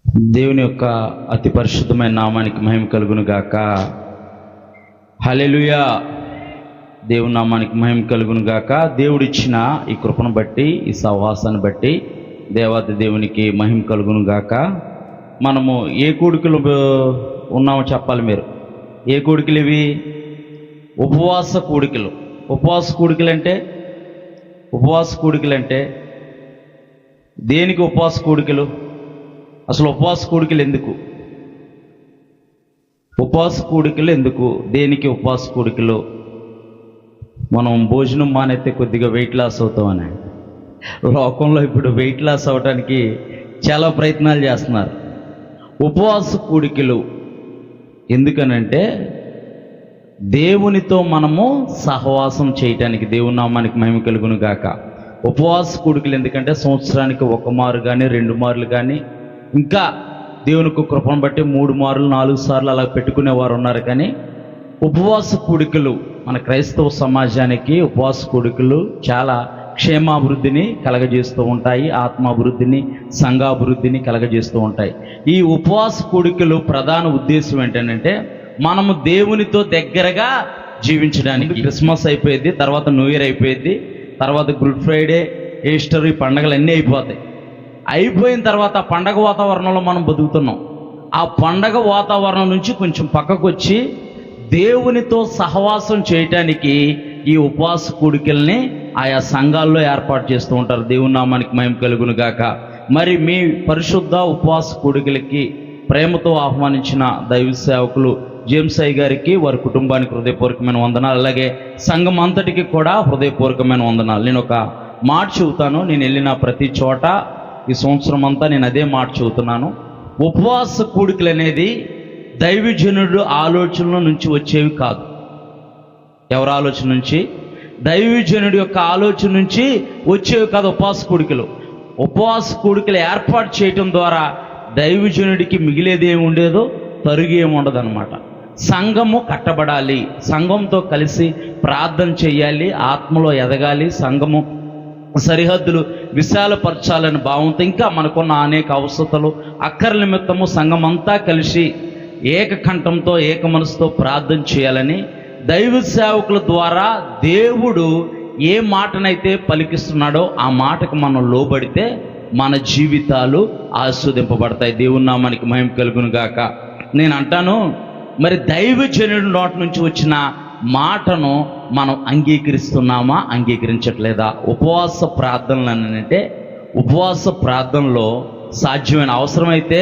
దేవుని యొక్క అతి పరిశుద్ధమైన నామానికి మహిమ కలుగును గాక. హల్లెలూయా. దేవుని నామానికి మహిమ కలుగును గాక. దేవుడిచ్చిన ఈ కృపను బట్టి, ఈ సహవాసాన్ని బట్టి దేవాది దేవునికి మహిమ కలుగును గాక. మనము ఏ కూడికలు ఉన్నామో చెప్పాలి. మీరు ఏ కూడికలు ఇవి? ఉపవాస కూడికలు. ఉపవాస కూడికలు అంటే దేనికి ఉపవాస కూడికలు? అసలు ఉపవాస కూడికలు ఎందుకు? దేనికి ఉపవాస కూడికలు? మనం భోజనం మానేస్తే కొద్దిగా వెయిట్ లాస్ అవుతామని. లోకంలో ఇప్పుడు వెయిట్ లాస్ అవడానికి చాలా ప్రయత్నాలు చేస్తున్నారు. ఉపవాస కూడికలు ఎందుకనంటే దేవునితో మనము సహవాసం చేయటానికి. దేవుని నామానికి మహిమ కలుగును గాక. ఉపవాస కూడికలు ఎందుకంటే సంవత్సరానికి 1 మారు కానీ 2 మార్లు కానీ, ఇంకా దేవునికి కృపను బట్టి 3 మార్లు 4 సార్లు అలా పెట్టుకునేవారు ఉన్నారు. కానీ ఉపవాస కూడికలు మన క్రైస్తవ సమాజానికి ఉపవాస కూడికలు చాలా క్షేమాభివృద్ధిని కలగజేస్తూ ఉంటాయి, ఆత్మాభివృద్ధిని, సంఘాభివృద్ధిని కలగజేస్తూ ఉంటాయి. ఈ ఉపవాస కూడికలు ప్రధాన ఉద్దేశం ఏంటంటే మనము దేవునితో దగ్గరగా జీవించడానికి. క్రిస్మస్ అయిపోయింది, తర్వాత న్యూ ఇయర్ అయిపోయింది, తర్వాత గుడ్ ఫ్రైడే, ఈస్టర్, ఈ పండగలు అన్నీ అయిపోయిన తర్వాత ఆ పండగ వాతావరణంలో మనం బతుకుతున్నాం. ఆ పండగ వాతావరణం నుంచి కొంచెం పక్కకు వచ్చి దేవునితో సహవాసం చేయటానికి ఈ ఉపవాస కూడికల్ని ఆయా సంఘాల్లో ఏర్పాటు చేస్తూ ఉంటారు. దేవుని నామానికి మహిమ కలుగును గాక. మరి మీ పరిశుద్ధ ఉపవాస కూడికలకి ప్రేమతో ఆహ్వానించిన దైవ సేవకులు జేమ్స్ అయ్య గారికి, వారి కుటుంబానికి హృదయపూర్వకమైన వందనాలు. అలాగే సంఘం అంతటికి కూడా హృదయపూర్వకమైన వందనాలు. నేను ఒక మాట చెబుతాను. నేను వెళ్ళిన ప్రతి చోట ఈ సంవత్సరం అంతా నేను అదే మాట చెబుతున్నాను. ఉపవాస కూడికలు అనేది దైవజనుడు ఆలోచనల నుంచి వచ్చేవి కాదు. ఎవరి ఆలోచన నుంచి? దైవజనుడి యొక్క ఆలోచన నుంచి వచ్చేవి కాదు ఉపవాస కూడికలు. ఉపవాస కూడికలు ఏర్పాటు చేయటం ద్వారా దైవజనుడికి మిగిలేది ఏమి ఉండేదో తరుగు ఏమి ఉండదు అనమాట. సంఘము కట్టబడాలి, సంఘంతో కలిసి ప్రార్థన చేయాలి, ఆత్మలో ఎదగాలి, సంఘము సరిహద్దులు విశాలపరచాలని భావంతో, ఇంకా మనకున్న అనేక అవసరతలు అక్కర్ల నిమిత్తము సంఘం అంతా కలిసి ఏకకంఠంతో ఏక మనసుతో ప్రార్థన చేయాలని దైవ సేవకుల ద్వారా దేవుడు ఏ మాటనైతే పలికిస్తున్నాడో ఆ మాటకు మనం లోబడితే మన జీవితాలు ఆస్వాదింపబడతాయి. దేవుని నామానికి మహిమ కలుగును గాక. నేను అంటాను, మరి దైవజనుడి నోటి నుంచి వచ్చిన మాటను మనం అంగీకరిస్తున్నామా, అంగీకరించట్లేదా? ఉపవాస ప్రార్థనలు అంటే ఉపవాస ప్రార్థనలో సాధ్యమైన అవసరమైతే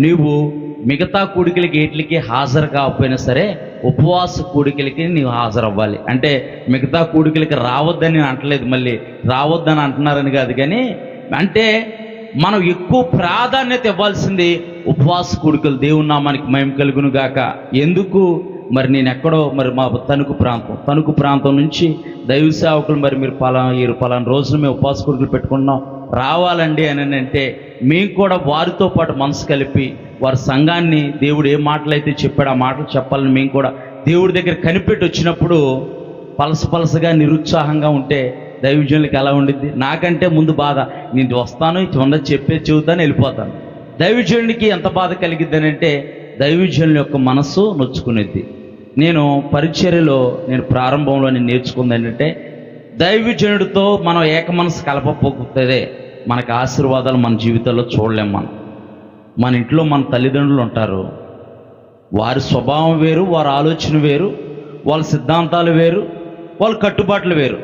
నీవు మిగతా కూడికలకి ఏట్లకి హాజరు కాకపోయినా సరే ఉపవాస కూడికలకి నీవు హాజరవ్వాలి. అంటే మిగతా కూడికలకి రావద్దని నేను అంటలేదు, మళ్ళీ రావద్దని అంటున్నారని కాదు. కానీ అంటే మనం ఎక్కువ ప్రాధాన్యత ఇవ్వాల్సింది ఉపవాస కూడికలు. దేవుని నామానికి మహిమ కలుగును గాక. ఎందుకు? మరి నేను ఎక్కడో మరి మా తణుకు ప్రాంతం నుంచి దైవ సేవకులు మరి మీరు పలానా రోజున మేము ఉపవాస కూడికలు పెట్టుకున్నాం రావాలండి అని అంటే మేము కూడా వారితో పాటు మనసు కలిపి వారి సంఘాన్ని దేవుడు ఏ మాటలైతే చెప్పాడో ఆ మాటలు చెప్పాలని మేము కూడా దేవుడి దగ్గర కనిపెట్టి వచ్చినప్పుడు పలసగా నిరుత్సాహంగా ఉంటే దైవజనులకి ఎలా ఉండిద్ది? నాకంటే ముందు బాధ. నేను వస్తాను, ఇది చెప్పేది చెబుతాను, వెళ్ళిపోతాను. దైవజనుడికి ఎంత బాధ కలిగిద్దని అంటే దైవజనుల యొక్క మనస్సు నొచ్చుకునేది. నేను పరిచర్యలో ప్రారంభంలో నేర్చుకుంది ఏంటంటే దైవజనుడితో మనం ఏక మనసు కలపకపోతే మనకు ఆశీర్వాదాలు మన జీవితంలో చూడలేం. మన ఇంట్లో మన తల్లిదండ్రులు ఉంటారు, వారి స్వభావం వేరు, వారి ఆలోచన వేరు, వాళ్ళ సిద్ధాంతాలు వేరు, వాళ్ళ కట్టుబాట్లు వేరు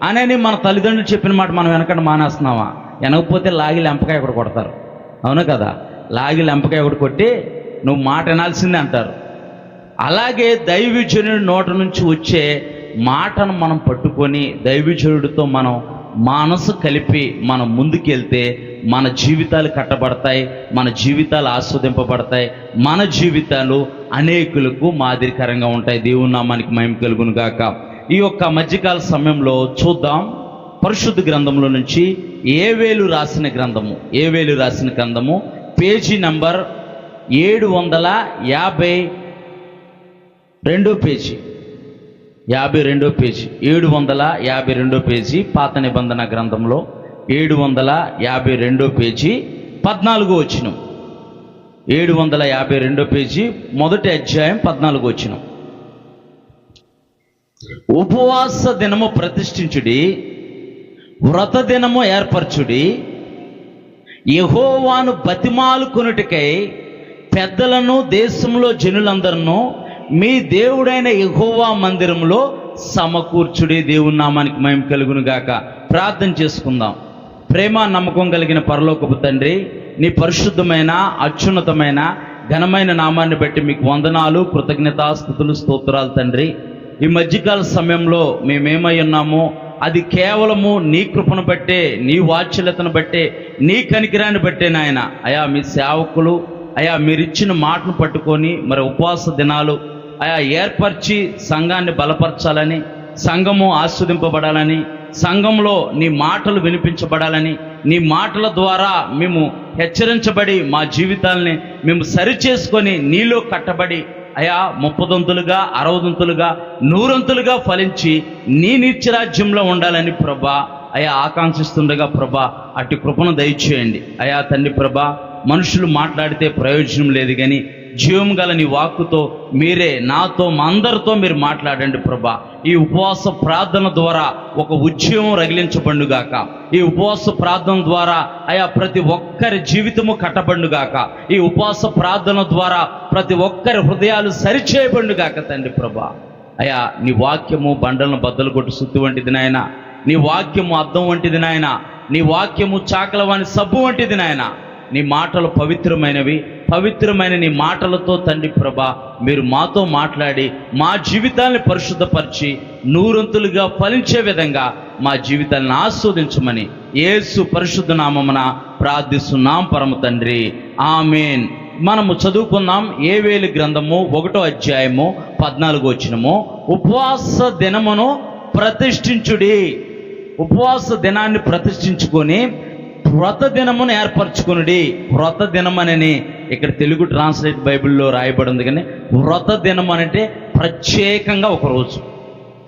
అని మన తల్లిదండ్రులు చెప్పిన మాట మనం వెనకంటే మానేస్తున్నామా? వెనకపోతే లాగి లెంపకాయ ఒకటి కొడతారు. అవును కదా? లాగి లెంపకాయ ఒకటి కొట్టి నువ్వు మాట వినాల్సిందే అంటారు. అలాగే దైవజనుడి నోటి నుంచి వచ్చే మాటను మనం పట్టుకొని దైవజనుడితో మనం మనసు కలిపి మనం ముందుకెళ్తే మన జీవితాలు కట్టబడతాయి, మన జీవితాలు ఆస్వాదింపబడతాయి, మన జీవితాలు అనేకులకు మాదిరికరంగా ఉంటాయి. దేవుని నామానికి మహిమ కలుగును గాక. ఈ యొక్క మధ్యకాల సమయంలో చూద్దాం, పరిశుద్ధ గ్రంథంలో నుంచి ఏవేలు రాసిన గ్రంథము పేజీ నంబర్ 752 పేజీ, 752 పేజీ, పాత నిబంధన గ్రంథంలో 752 పేజీ 14వ వచనం. 752 పేజీ, మొదటి అధ్యాయం 14 వచనం. ఉపవాస దినము ప్రతిష్ఠించుడి, వ్రత దినము ఏర్పరచుడి, యెహోవాను బతిమాలుకొనుటకై పెద్దలను దేశంలో జనులందరినూ మీ దేవుడైన యెహోవా మందిరంలో సమకూర్చుడి. దేవుని నామానికి మహిమ కలుగును గాక. ప్రార్థన చేసుకుందాం. ప్రేమ నమ్మకం కలిగిన పరలోకపు తండ్రి, నీ పరిశుద్ధమైన అత్యున్నతమైన ఘనమైన నామాన్ని బట్టి మీకు వందనాలు, కృతజ్ఞతాస్తుతులు, స్తోత్రాలు తండ్రి. ఈ మధ్యకాల సమయంలో మేమేమై ఉన్నామో అది కేవలము నీ కృపను బట్టే, నీ వాత్సల్యతను బట్టే, నీ కనికిరాన్ని బట్టే నాయన. అయా మీ సేవకులు అయా మీరిచ్చిన మాటను పట్టుకొని మరి ఉపవాస దినాలు అయా ఏర్పరిచి సంఘాన్ని బలపరచాలని, సంఘము ఆస్వాదింపబడాలని, సంఘంలో నీ మాటలు వినిపించబడాలని, నీ మాటల ద్వారా మేము హెచ్చరించబడి మా జీవితాల్ని మేము సరిచేసుకొని నీలో కట్టబడి అయా 30 60 100 ఫలించి నీ నిత్యరాజ్యంలో ఉండాలని ప్రభా అయా ఆకాంక్షిస్తుండగా ప్రభా అట్టి కృపను దయచేయండి. అయా తండ్రి ప్రభా, మనుషులు మాట్లాడితే ప్రయోజనం లేదు కానీ జీవం గల నీ వాక్కుతో మీరే నాతో మా అందరితో మీరు మాట్లాడండి ప్రభా. ఈ ఉపవాస ప్రార్థన ద్వారా ఒక ఉద్యమం రగిలించబడుగాక. ఈ ఉపవాస ప్రార్థన ద్వారా అయా ప్రతి ఒక్కరి జీవితము కట్టబడుగాక. ఈ ఉపవాస ప్రార్థన ద్వారా ప్రతి ఒక్కరి హృదయాలు సరిచేయబడుగాక తండ్రి ప్రభా. అయా నీ వాక్యము బండలను బద్దలు కొట్టు సుత్తి వంటిది నాయన. నీ వాక్యము అద్దం వంటిది నాయన. నీ వాక్యము చాకలవాని సబ్బు వంటిది నాయన. నీ మాటలు పవిత్రమైనవి. పవిత్రమైన నీ మాటలతో తండ్రి ప్రభా మీరు మాతో మాట్లాడి మా జీవితాన్ని పరిశుద్ధపరిచి 100 ఫలించే విధంగా మా జీవితాలను ఆస్వాదించమని యేసు పరిశుద్ధ నామమున ప్రార్థిస్తున్నాం పరమ తండ్రి, ఆమేన్. మనము చదువుకుందాం యోవేలు గ్రంథము 1వ అధ్యాయము 14 వచనము. ఉపవాస దినమును ప్రతిష్ఠించుడి. ఉపవాస దినాన్ని ప్రతిష్ఠించుకొని వ్రత దినమును ఏర్పరచుకునుడి. వ్రత దినమనని ఇక్కడ తెలుగు ట్రాన్స్లేట్ బైబిల్లో రాయబడి ఉంది. కానీ వ్రత దినం అంటే ప్రత్యేకంగా ఒక రోజు,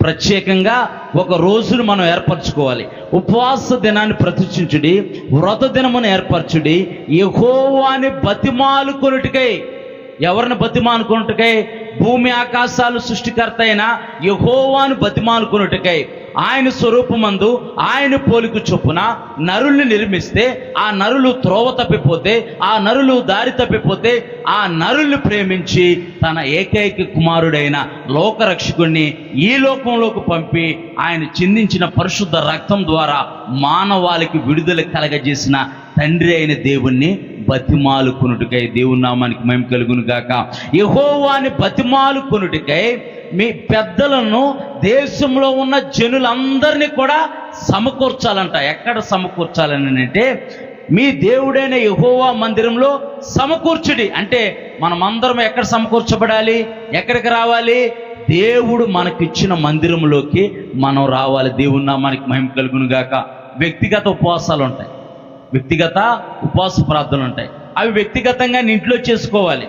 ప్రత్యేకంగా ఒక రోజును మనం ఏర్పరచుకోవాలి. ఉపవాస దినాన్ని ప్రతిష్ఠించుడి, వ్రత దినమును ఏర్పరచుడి, యెహోవాని బతిమాలుకొనుటకై. ఎవరిని బతిమాలుకొనుటకై? భూమి ఆకాశాలు సృష్టికర్త అయిన యెహోవాను బతిమాలుకొనుటకై. ఆయన స్వరూపమందు ఆయన పోలిక చొప్పున నరుల్ని నిర్మిస్తే ఆ నరులు త్రోవ తప్పిపోతే, ఆ నరులు దారి తప్పిపోతే, ఆ నరుల్ని ప్రేమించి తన ఏకైక కుమారుడైన లోకరక్షకుణ్ణి ఈ లోకంలోకి పంపి ఆయన చిందించిన పరిశుద్ధ రక్తం ద్వారా మానవాళికి విడుదల కలగజేసిన తండ్రి అయిన దేవుణ్ణి బతిమాలుకొనుటకై. దేవుని నామానికి మహిమ కలుగును గాక. యెహోవాని బతిమాలుకొనుటకై మీ పెద్దలను దేశంలో ఉన్న జనులందరినీ కూడా సమకూర్చాలంట. ఎక్కడ సమకూర్చాలని అంటే మీ దేవుడైన యెహోవా మందిరంలో సమకూర్చుడి. అంటే మనమందరం ఎక్కడ సమకూర్చబడాలి? ఎక్కడికి రావాలి? దేవుడు మనకిచ్చిన మందిరంలోకి మనం రావాలి. దేవుని నామానికి మహిమ కలుగును గాక. వ్యక్తిగత ఉపవాసాలు ఉంటాయి, వ్యక్తిగత ఉపవాస ప్రార్థనలు ఉంటాయి. అవి వ్యక్తిగతంగా ఇంట్లో చేసుకోవాలి.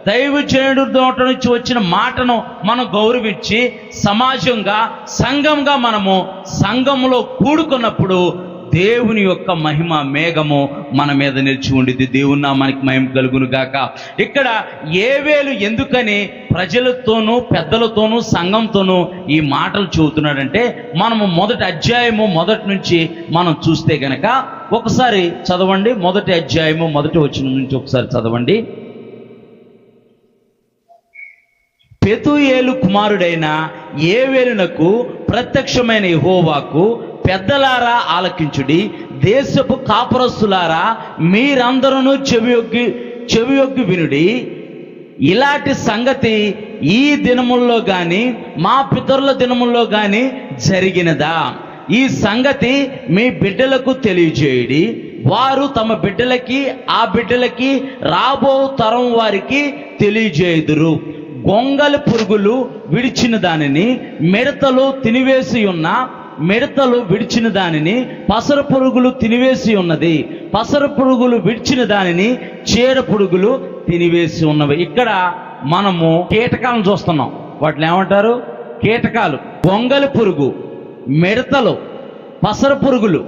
దైవజనుడి నోట నుంచి వచ్చిన మాటను మనం గౌరవించి సమాజంగా సంఘంగా మనము సంఘంలో కూడుకున్నప్పుడు దేవుని యొక్క మహిమ మేఘము మన మీద నిలిచి ఉండిద్ది. దేవుని నామానికి మహిమ కలుగును గాక. ఇక్కడ యోవేలు ఎందుకని ప్రజలతోనూ పెద్దలతోనూ సంఘంతోనూ ఈ మాటలు చెబుతున్నాడంటే మనము మొదటి అధ్యాయము మొదటి నుంచి మనం చూస్తే గనక ఒకసారి చదవండి. మొదటి అధ్యాయము మొదటి వచనం నుంచి ఒకసారి చదవండి. పెతూయేలు కుమారుడైన యోవేలునకు ప్రత్యక్షమైన యెహోవాకు, పెద్దలారా ఆలకించుడి, దేశపు కాపురస్తులారా మీరందరూ చెవియొగ్గి వినుడి. ఇలాంటి సంగతి ఈ దినముల్లో కానీ మా పితరుల దినముల్లో కానీ జరిగినదా? ఈ సంగతి మీ బిడ్డలకు తెలియజేయుడి. వారు తమ బిడ్డలకి ఆ బిడ్డలకి రాబో తరం వారికి తెలియజేయుదురు. గొంగలి పురుగులు విడిచిన దానిని మిడతలు తినివేసి ఉన్న, మిడతలు విడిచిన దానిని పసర పురుగులు తినివేసి ఉన్నది, పసర పురుగులు విడిచిన దానిని చీడ పురుగులు తినివేసి ఉన్నవి. ఇక్కడ మనము కీటకాలను చూస్తున్నాం. వాటిని ఏమంటారు? కీటకాలు. గొంగలి పురుగు, మిడతలు, పసర పురుగులు,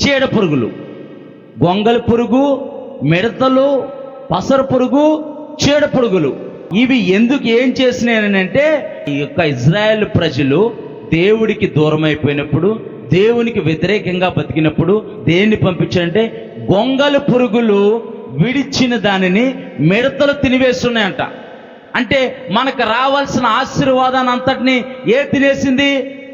చీడ పురుగులు. గొంగలి పురుగు, మిడతలు, పసర పురుగు, చీడ పురుగులు. ఇవి ఎందుకు ఏం చేసినాయనంటే, ఈ యొక్క ఇజ్రాయెల్ ప్రజలు దేవుడికి దూరం అయిపోయినప్పుడు, దేవునికి వ్యతిరేకంగా బతికినప్పుడు దేన్ని పంపించారంటే, గొంగళి పురుగులు విడిచిన దానిని మిడతలు తినివేస్తున్నాయంట. అంటే మనకు రావాల్సిన ఆశీర్వాదాన్ని అంతటిని తినేసింది?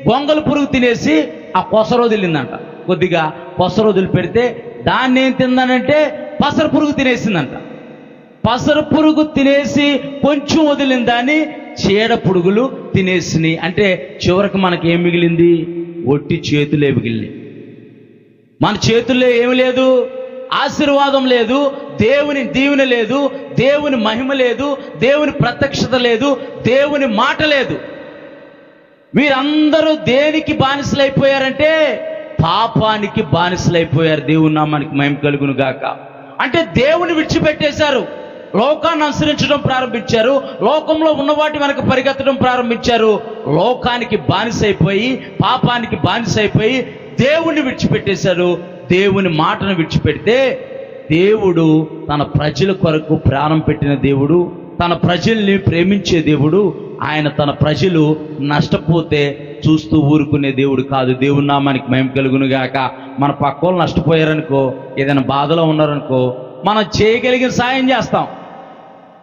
గొంగళి పురుగు తినేసి ఆ పొసరు వదిలిందంట. కొద్దిగా పొసరు వదిలి పెడితే దాన్ని ఏం తిందానంటే పసర పురుగు తినేసిందంట. పసర పురుగు తినేసి కొంచెం వదిలిన దాన్ని చీడ పురుగులు తినేసినాయి. అంటే చివరికి మనకి ఏం మిగిలింది? ఒట్టి చేతులే మిగిలినాయి. మన చేతుల్లో ఏమి లేదు, ఆశీర్వాదం లేదు, దేవుని దీవెన లేదు, దేవుని మహిమ లేదు, దేవుని ప్రత్యక్షత లేదు, దేవుని మాట లేదు. వీరందరూ దేనికి బానిసలైపోయారంటే పాపానికి బానిసలైపోయారు. దేవుని నామానికి మహిమ కలుగును గాక. అంటే దేవుని విడిచిపెట్టేశారు, లోకాన్ని అనుసరించడం ప్రారంభించారు, లోకంలో ఉన్న వాటి వెనక పరిగెత్తడం ప్రారంభించారు. లోకానికి బానిసైపోయి, పాపానికి బానిసైపోయి దేవుణ్ణి విడిచిపెట్టేశారు. దేవుని మాటను విడిచిపెడితే దేవుడు తన ప్రజల కొరకు ప్రాణం పెట్టిన దేవుడు, తన ప్రజల్ని ప్రేమించే దేవుడు. ఆయన తన ప్రజలు నష్టపోతే చూస్తూ ఊరుకునే దేవుడు కాదు. దేవుని నామానికి మహిమ కలుగును గాక. మన పక్క వాళ్ళు నష్టపోయారనుకో, ఏదైనా బాధలో ఉన్నారనుకో, మనం చేయగలిగిన సాయం చేస్తాం.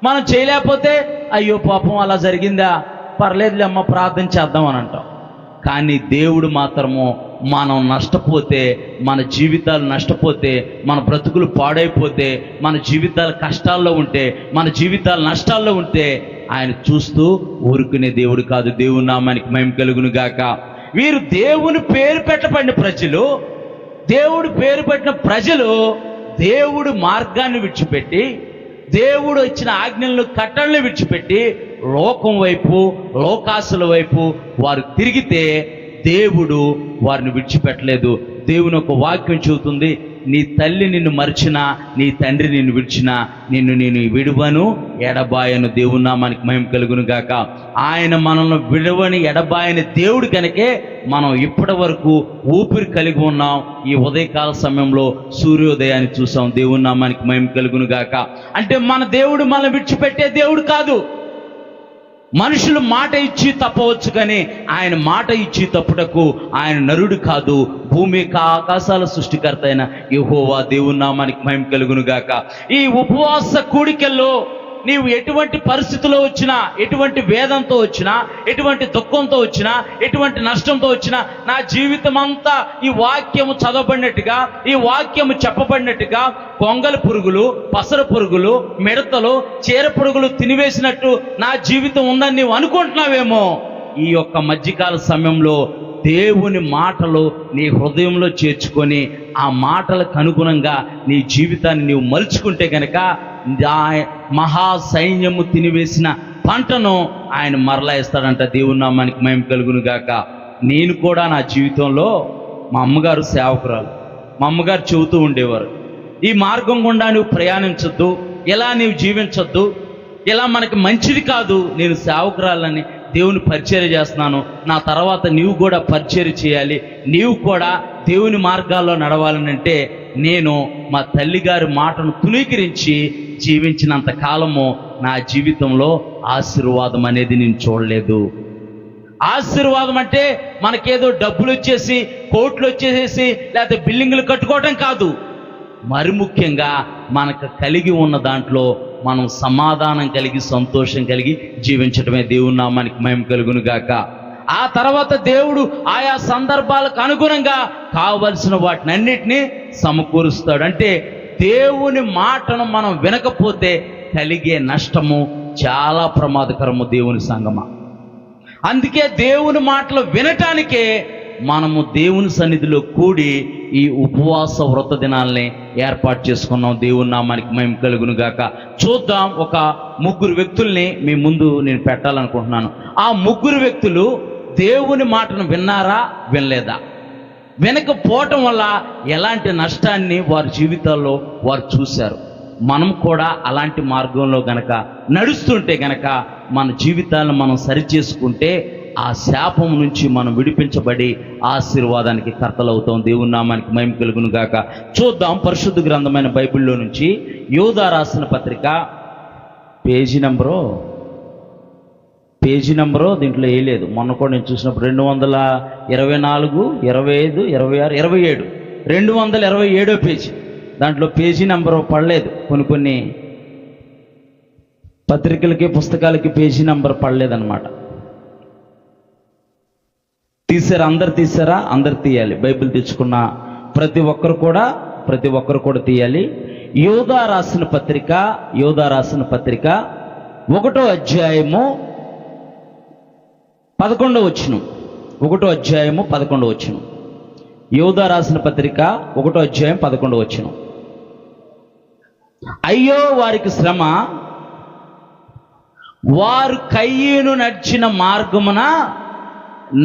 మనం చేయలేకపోతే అయ్యో పాపం అలా జరిగిందా, పర్లేదులే అమ్మ ప్రార్థన చేద్దాం అని అంటాం. కానీ దేవుడు మాత్రము మనం నష్టపోతే, మన జీవితాలు నష్టపోతే, మన బ్రతుకులు పాడైపోతే, మన జీవితాలు కష్టాల్లో ఉంటే, మన జీవితాలు నష్టాల్లో ఉంటే ఆయన చూస్తూ ఊరుకునే దేవుడు కాదు. దేవుని నామానికి మహిమ కలుగును గాక. వీరు దేవుని పేరు పెట్టబడిన ప్రజలు, దేవుడు పేరు పెట్టిన ప్రజలు దేవుడు మార్గాన్ని విడిచిపెట్టి, దేవుడు ఇచ్చిన ఆజ్ఞలను కట్టడలను విడిచిపెట్టి లోకం వైపు, లోకాసుల వైపు వారు తిరిగితే దేవుడు వారిని విడిచిపెట్టలేదు. దేవుని ఒక వాక్యం చెబుతుంది, నీ తల్లి నిన్ను మరిచినా, నీ తండ్రి నిన్ను విడిచినా, నేను విడువను ఎడబాయను. దేవుని నామానికి మహిమ కలుగును గాక. ఆయన మనల్ని విడువని ఎడబాయని దేవుడు కనుకే మనం ఇప్పటి వరకు ఊపిరి కలిగి ఉన్నాం. ఈ ఉదయకాల సమయంలో సూర్యోదయాన్ని చూసాం. దేవుని నామానికి మహిమ కలుగును గాక. అంటే మన దేవుడు మనల్ని విడిచిపెట్టే దేవుడు కాదు. మనుషులు మాట ఇచ్చి తప్పవచ్చు, కానీ ఆయన మాట ఇచ్చి తప్పుటకు ఆయన నరుడు కాదు. భూమి ఆకాశాల సృష్టికర్త అయిన యెహోవా. దేవుని నామానికి మహిమ కలుగును గాక. ఈ ఉపవాస కూడికల్లో నీవు ఎటువంటి పరిస్థితిలో వచ్చినా, ఎటువంటి వేదంతో వచ్చినా, ఎటువంటి దుఃఖంతో వచ్చినా, ఎటువంటి నష్టంతో వచ్చినా, నా జీవితం అంతా ఈ వాక్యము చదవబడినట్టుగా, ఈ వాక్యము చెప్పబడినట్టుగా గొంగళి పురుగులు, పసర పురుగులు, మిడతలు, చీర పురుగులు తినివేసినట్టు నా జీవితం ఉందని నీవు అనుకుంటున్నావేమో. ఈ యొక్క మధ్యకాల సమయంలో దేవుని మాటలు నీ హృదయంలో చేర్చుకొని ఆ మాటలకు అనుగుణంగా నీ జీవితాన్ని నీవు మలుచుకుంటే కనుక మహా సైన్యము తినివేసిన పంటను ఆయన మరలా ఇస్తాడంట. దేవుని నామానికి మహిమ కలుగును గాక. నేను కూడా నా జీవితంలో, మా అమ్మగారు సేవకురాలు, మా అమ్మగారు చెబుతూ ఉండేవారు, ఈ మార్గం గుండా నువ్వు ప్రయాణించొద్దు, ఇలా నీవు జీవించొద్దు, ఇలా మనకి మంచిది కాదు. నేను సేవకురాలని దేవుని పరిచర్య చేస్తున్నాను, నా తర్వాత నీవు కూడా పరిచర్య చేయాలి, నీవు కూడా దేవుని మార్గాల్లో నడవాలని అంటే నేను మా తల్లిగారి మాటను తునీకరించి జీవించినంత కాలము నా జీవితంలో ఆశీర్వాదం అనేది నేను చూడలేదు. ఆశీర్వాదం అంటే మనకేదో డబ్బులు వచ్చేసి, కోట్లు వచ్చేసేసి, లేకపోతే బిల్డింగులు కట్టుకోవడం కాదు. మరి ముఖ్యంగా మనకు కలిగి ఉన్న దాంట్లో మనం సమాధానం కలిగి, సంతోషం కలిగి జీవించడమే. దేవుని నామానికి మహిమ కలుగును గాక. ఆ తర్వాత దేవుడు ఆయా సందర్భాలకు అనుగుణంగా కావలసిన వాటిని అన్నిటినీ సమకూరుస్తాడు. అంటే దేవుని మాటను మనం వినకపోతే కలిగే నష్టము చాలా ప్రమాదకరము. దేవుని సంగమా, అందుకే దేవుని మాటలు వినటానికే మనము దేవుని సన్నిధిలో కూడి ఈ ఉపవాస వ్రత దినాల్ని ఏర్పాటు చేసుకున్నాం. దేవుని నామానికి మహిమ కలుగును గాక. చూద్దాం, ఒక ముగ్గురు వ్యక్తుల్ని మీ ముందు నేను పెట్టాలనుకుంటున్నాను. ఆ ముగ్గురు వ్యక్తులు దేవుని మాటను విన్నారా, వినలేదా? వినకపోవటం వల్ల ఎలాంటి నష్టాన్ని వారి జీవితాల్లో వారు చూశారు. మనం కూడా అలాంటి మార్గంలో గనక నడుస్తుంటే గనక మన జీవితాలను మనం సరిచేసుకుంటే ఆ శాపం నుంచి మనం విడిపించబడి ఆశీర్వాదానికి కర్తలవుతాం. దేవుని నామానికి మహిమ కలుగును గాక. చూద్దాం పరిశుద్ధ గ్రంథమైన బైబిల్లో నుంచి యోధా రాసిన పత్రిక పేజీ నంబరు దీంట్లో వేయలేదు. మొన్న కూడా నేను చూసినప్పుడు 224, 25, 26, 27 227 పేజీ. దాంట్లో పేజీ నెంబరు పడలేదు. కొన్ని పత్రికలకి పుస్తకాలకి పేజీ నెంబర్ పడలేదన్నమాట. తీసారా? అందరు తీసారా? అందరు తీయాలి. బైబిల్ తెచ్చుకున్న ప్రతి ఒక్కరు కూడా తీయాలి. యోధా రాసిన పత్రిక 1వ అధ్యాయము 11వ వచనం. 1వ అధ్యాయము 11వ వచనం. యోధా రాసిన పత్రిక 1వ అధ్యాయం 11వ వచనం. అయ్యో వారికి శ్రమ, వారు కయ్యూను నడిచిన మార్గమున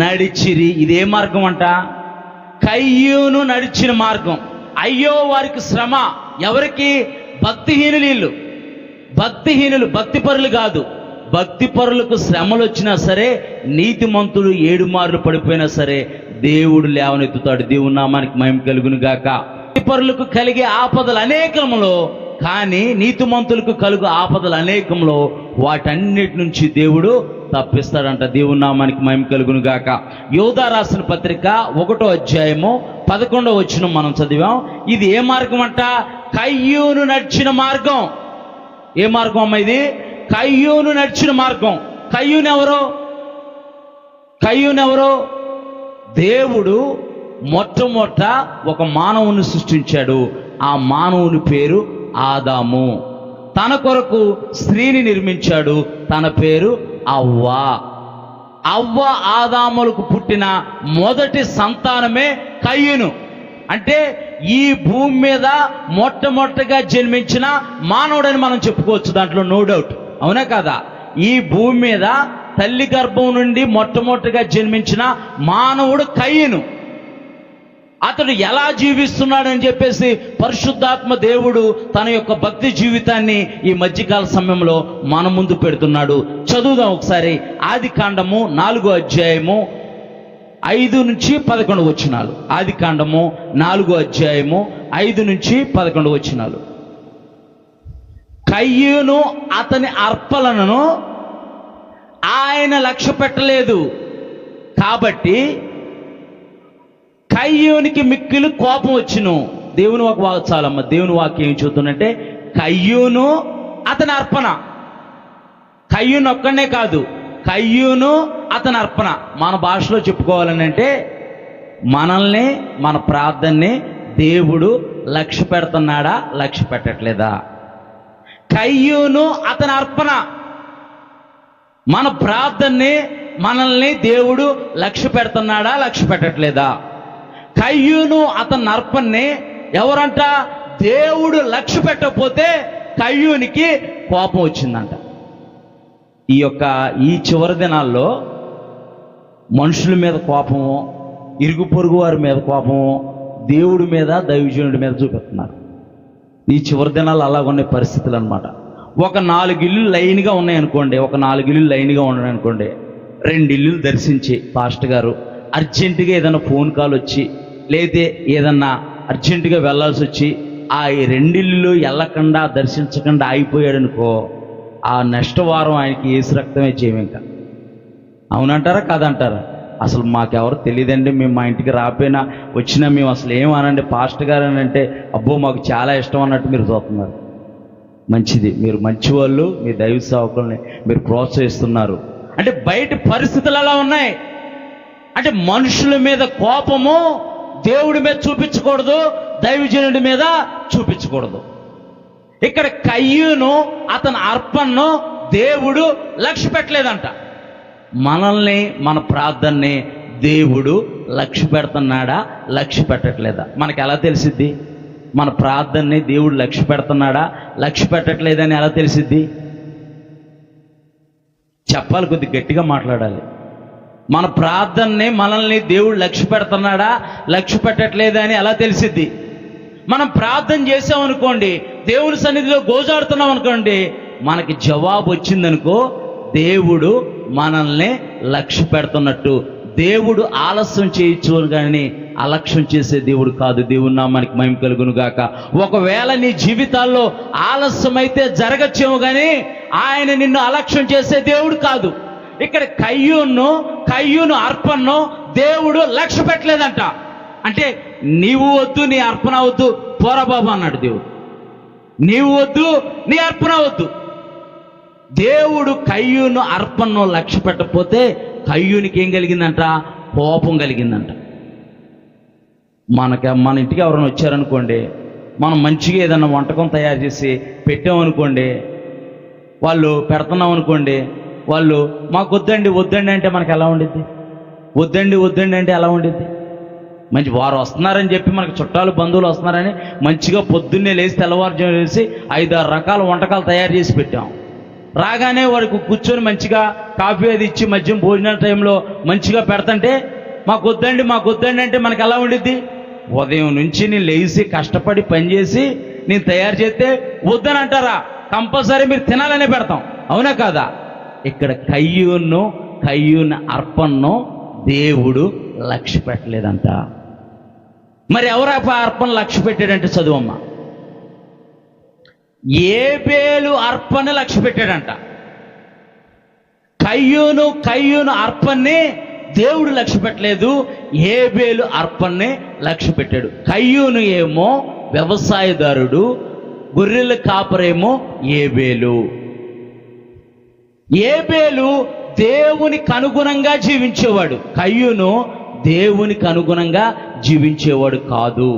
నడిచిరి. ఇదే మార్గం అంట, కయ్యూను నడిచిన మార్గం. అయ్యో వారికి శ్రమ. ఎవరికి? భక్తిహీనులు. భక్తిపరులు కాదు. భక్తిపరులకు శ్రమలు వచ్చినా సరే, నీతిమంతుడు 7 మార్లు పడిపోయినా సరే దేవుడు లేవనెత్తుతాడు. దేవుని నామానికి మహిమ కలుగును గాక. భక్తిపరులకు కలిగే ఆపదలు అనేకములో, కానీ నీతిమంతులకు కలుగు ఆపదలు అనేకంలో వాటన్నిటి నుంచి దేవుడు తప్పిస్తాడంట. దేవుని నామానికి మహిమ కలుగును గాక. యోధా రాసిన పత్రిక 1వ అధ్యాయము 11వ వచనం మనం చదివాం. ఇది ఏ మార్గం అంట? కయ్యూను నడిచిన మార్గం. ఏ మార్గం అమ్మ ఇది? కయ్యూను నడిచిన మార్గం. కయ్యూనెవరో? దేవుడు మొట్టమొదట ఒక మానవుని సృష్టించాడు. ఆ మానవుని పేరు ఆదాము. తన కొరకు స్త్రీని నిర్మించాడు. తన పేరు అవ్వ. ఆదాములకు పుట్టిన మొదటి సంతానమే కయ్యూను. అంటే ఈ భూమి మీద మొట్టమొదటిగా జన్మించిన మానవుడని మనం చెప్పుకోవచ్చు. దాంట్లో నో డౌట్. అవునా కాదా? ఈ భూమి మీద తల్లి గర్భం నుండి మొట్టమొదటిగా జన్మించిన మానవుడు కయ్యూను. అతడు ఎలా జీవిస్తున్నాడని చెప్పేసి పరిశుద్ధాత్మ దేవుడు తన యొక్క భక్తి జీవితాన్ని ఈ మధ్యకాల సమయంలో మన ముందు పెడుతున్నాడు. చదువుదాం ఒకసారి. ఆదికాండము 4వ అధ్యాయము 5 నుంచి 11 వచనాలు. ఆదికాండము 4వ అధ్యాయము 5 నుంచి 11 వచనాలు. కయ్యూను అతని అర్పణలను ఆయన లక్ష్య పెట్టలేదు కాబట్టి కయ్యూనికి మిక్కిలి కోపం వచ్చును. దేవుని వాక్యం చాలమ్మ. దేవుని వాక్యం ఏం చూస్తుందంటే, కయ్యూను అతని అర్పణ. కయ్యూను ఒక్కనే కాదు, కయ్యూను అతని అర్పణ. మన భాషలో చెప్పుకోవాలని అంటే, మనల్ని మన ప్రార్థనని దేవుడు లక్ష్య పెడుతున్నాడా, లక్ష్య పెట్టట్లేదా? కయ్యూను అతని అర్పణ. మన ప్రార్థనని మనల్ని దేవుడు లక్ష్య పెడుతున్నాడా, లక్ష్య పెట్టట్లేదా? కయ్యూను అతని అర్పణని ఎవరంట? దేవుడు లక్ష్య పెట్టకపోతే కయ్యూనికి కోపం వచ్చిందంట. ఈ చివరి దినాల్లో మనుషుల మీద కోపము, ఇరుగు పొరుగు వారి మీద కోపము, దేవుడి మీద, దైవజనుడి మీద చూపిస్తున్నారు. ఈ చివరి దినాలు అలాగున్న పరిస్థితులు అనమాట. ఒక 4 ఇల్లు లైన్గా ఉన్నాయనుకోండి, 2 ఇల్లులు దర్శించి పాస్టర్ గారు అర్జెంటుగా ఏదైనా ఫోన్ కాల్ వచ్చి, లేదా ఏదన్నా అర్జెంటుగా వెళ్ళాల్సి వచ్చి ఆ 2 ఇల్లులు వెళ్ళకుండా దర్శించకుండా ఆగిపోయాడనుకో, ఆ నెక్స్ట్ వారం ఆయనకి ఏసు రక్తమే చేయము. ఇంకా అవునంటారా కాదంటారా? అసలు మాకెవరు తెలియదండి, మేము మా ఇంటికి రాపోయినా వచ్చినా మేము అసలు ఏమనండి పాస్టర్ గారు అని అంటే, అబ్బో మాకు చాలా ఇష్టం అన్నట్టు మీరు చూస్తున్నారు. మంచిది, మీరు మంచివాళ్ళు, మీ దైవ సేవకుల్ని మీరు ప్రోత్సహిస్తున్నారు. అంటే బయట పరిస్థితులు అలా ఉన్నాయి. అంటే మనుషుల మీద కోపము దేవుడి మీద చూపించకూడదు, దైవజనుడి మీద చూపించకూడదు. ఇక్కడ కయ్యూను అతని అర్పణను దేవుడు లక్ష్య పెట్టలేదంట. మనల్ని, మన ప్రార్థనని దేవుడు లక్ష్య పెడుతున్నాడా, లక్ష్య పెట్టట్లేదా? మనకు ఎలా తెలిసిద్ది? మన ప్రార్థనని దేవుడు లక్ష్య పెడుతున్నాడా, లక్ష్య పెట్టట్లేదని ఎలా తెలిసిద్ది? చెప్పాలి, కొద్ది గట్టిగా మాట్లాడాలి. మన ప్రార్థనని, మనల్ని దేవుడు లక్ష్య పెడుతున్నాడా, లక్ష్య పెట్టట్లేదా అని ఎలా తెలిసిద్ది? మనం ప్రార్థన చేసామనుకోండి, దేవుని సన్నిధిలో గోజాడుతున్నాం అనుకోండి, మనకి జవాబు వచ్చిందనుకో, దేవుడు మనల్ని లక్ష్య పెడుతున్నట్టు. దేవుడు ఆలస్యం చేయొచ్చు కానీ అలక్ష్యం చేసే దేవుడు కాదు. దేవుని నామానికి మహిమ కలుగును గాక. ఒకవేళ నీ జీవితాల్లో ఆలస్యమైతే జరగచ్చేమో కానీ ఆయన నిన్ను అలక్ష్యం చేసే దేవుడు కాదు. ఇక్కడ కయ్యూను అర్పణను దేవుడు లక్ష్య పెట్టలేదంట. అంటే నీవు వద్దు, నీ అర్పణ వద్దు, పోరా బాబు అన్నాడు దేవుడు. నీవు వద్దు, నీ అర్పణ వద్దు. దేవుడు కయ్యూను అర్పణను లక్ష్య పెట్టకపోతే కయ్యూనికి ఏం కలిగిందంట? కోపం కలిగిందంట. మన ఇంటికి ఎవరైనా వచ్చారనుకోండి, మనం మంచిగా ఏదైనా వంటకం తయారు చేసి పెట్టామనుకోండి, వాళ్ళు పెడుతున్నాం అనుకోండి, వాళ్ళు మాకు వద్దండి అంటే మనకు ఎలా ఉండిద్ది? వద్దండి అంటే ఎలా ఉండిద్ది? మంచి వారు వస్తున్నారని చెప్పి మనకు చుట్టాలు బంధువులు వస్తున్నారని మంచిగా పొద్దున్నే లేచి తెల్లవారుజాము లేచి 5-6 రకాల వంటకాలు తయారు చేసి పెట్టాం. రాగానే వాడికి కూర్చొని మంచిగా కాఫీ అది ఇచ్చి మధ్యం భోజనాల టైంలో మంచిగా పెడతంటే మాకు వద్దండి అంటే మనకు ఎలా ఉండిద్ది? ఉదయం నుంచి నేను లేచి కష్టపడి పనిచేసి నేను తయారు చేస్తే వద్దని అంటారా? కంపల్సరీ మీరు తినాలనే పెడతాం, అవునా కాదా? ఇక్కడ కయ్యూను అర్పణను దేవుడు లక్ష్య పెట్టలేదంట. మరి ఎవరు అర్పణ లక్ష్య పెట్టాడంటే చదువమ్మ. ఏబేలు అర్పణ లక్ష్య పెట్టాడంట. కయ్యూను అర్పణని దేవుడు లక్ష్య పెట్టలేదు, ఏబేలు అర్పణని లక్ష్య పెట్టాడు. కయ్యూను ఏమో వ్యవసాయదారుడు, గొర్రెల కాపరేమో ఏబేలు. ఏబేలు దేవునికి అనుగుణంగా జీవించేవాడు, కయ్యూను దేవునికి అనుగుణంగా జీవించేవాడు కాదు.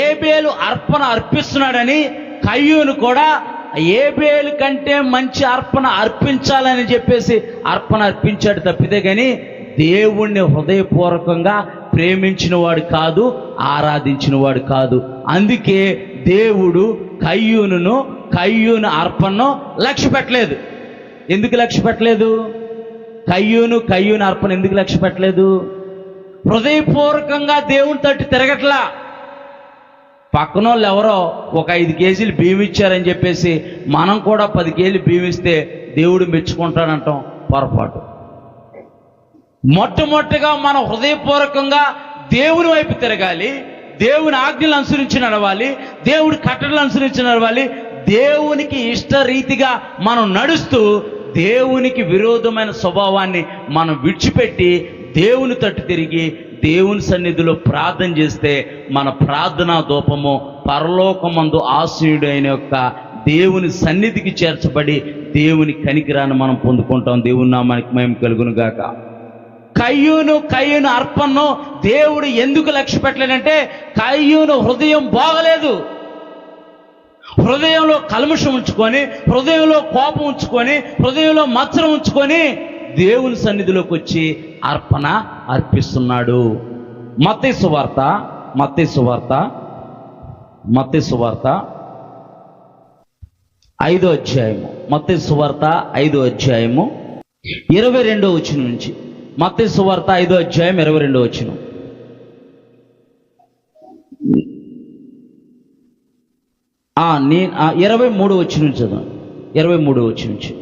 ఏబేలు అర్పణ అర్పిస్తున్నాడని కయ్యూను కూడా ఏబేలు కంటే మంచి అర్పణ అర్పించాలని చెప్పేసి అర్పణ అర్పించాడు తప్పితే కానీ దేవుణ్ణి హృదయపూర్వకంగా ప్రేమించిన వాడు కాదు, ఆరాధించిన వాడు కాదు. అందుకే దేవుడు కయ్యూను అర్పణను లక్ష్య పెట్టలేదు. ఎందుకు లక్ష్య పెట్టలేదు? కయ్యూను అర్పణ ఎందుకు లక్ష్య పెట్టలేదు? హృదయపూర్వకంగా దేవుని తట్టు తిరగట్లా. పక్కన వాళ్ళు ఎవరో ఒక 5 కేజీలు బియ్యం ఇచ్చారని చెప్పేసి మనం కూడా 10 కేజీలు బియ్యం ఇస్తే దేవుడు మెచ్చుకుంటాడంటాం పొరపాటు. మొట్టమొదటిగా మనం హృదయపూర్వకంగా దేవుని వైపు తిరగాలి, దేవుని ఆజ్ఞలు అనుసరించి నడవాలి, దేవుడి కట్టడలు అనుసరించి నడవాలి. దేవునికి ఇష్టరీతిగా మనం నడుస్తూ దేవునికి విరోధమైన స్వభావాన్ని మనం విడిచిపెట్టి దేవుని తట్టు తిరిగి దేవుని సన్నిధిలో ప్రార్థన చేస్తే మన ప్రార్థనా ధూపము పరలోకమందు ఆశీనుడైన యొక్క దేవుని సన్నిధికి చేర్చబడి దేవుని కనికరాన్ని మనం పొందుకుంటాం. దేవుని నామానికి మహిమ కలుగును గాక. కయ్యూను అర్పణను దేవుడు ఎందుకు లక్ష్య పెట్టలేదంటే కయ్యూను హృదయం బాగలేదు. హృదయంలో కల్మషం ఉంచుకొని, హృదయంలో కోపం ఉంచుకొని, హృదయంలో మత్సరం ఉంచుకొని దేవుని సన్నిధిలోకి వచ్చి అర్పణ అర్పిస్తున్నాడు. మత్తయి సువార్త 5వ అధ్యాయము, మత్తయి సువార్త 5వ అధ్యాయము 22వ వచనం నుంచి. మత్తయి సువార్త 5వ అధ్యాయం 22వ వచనం. నేను 23వ వచనం చదువు. 23వ వచనం నుంచి.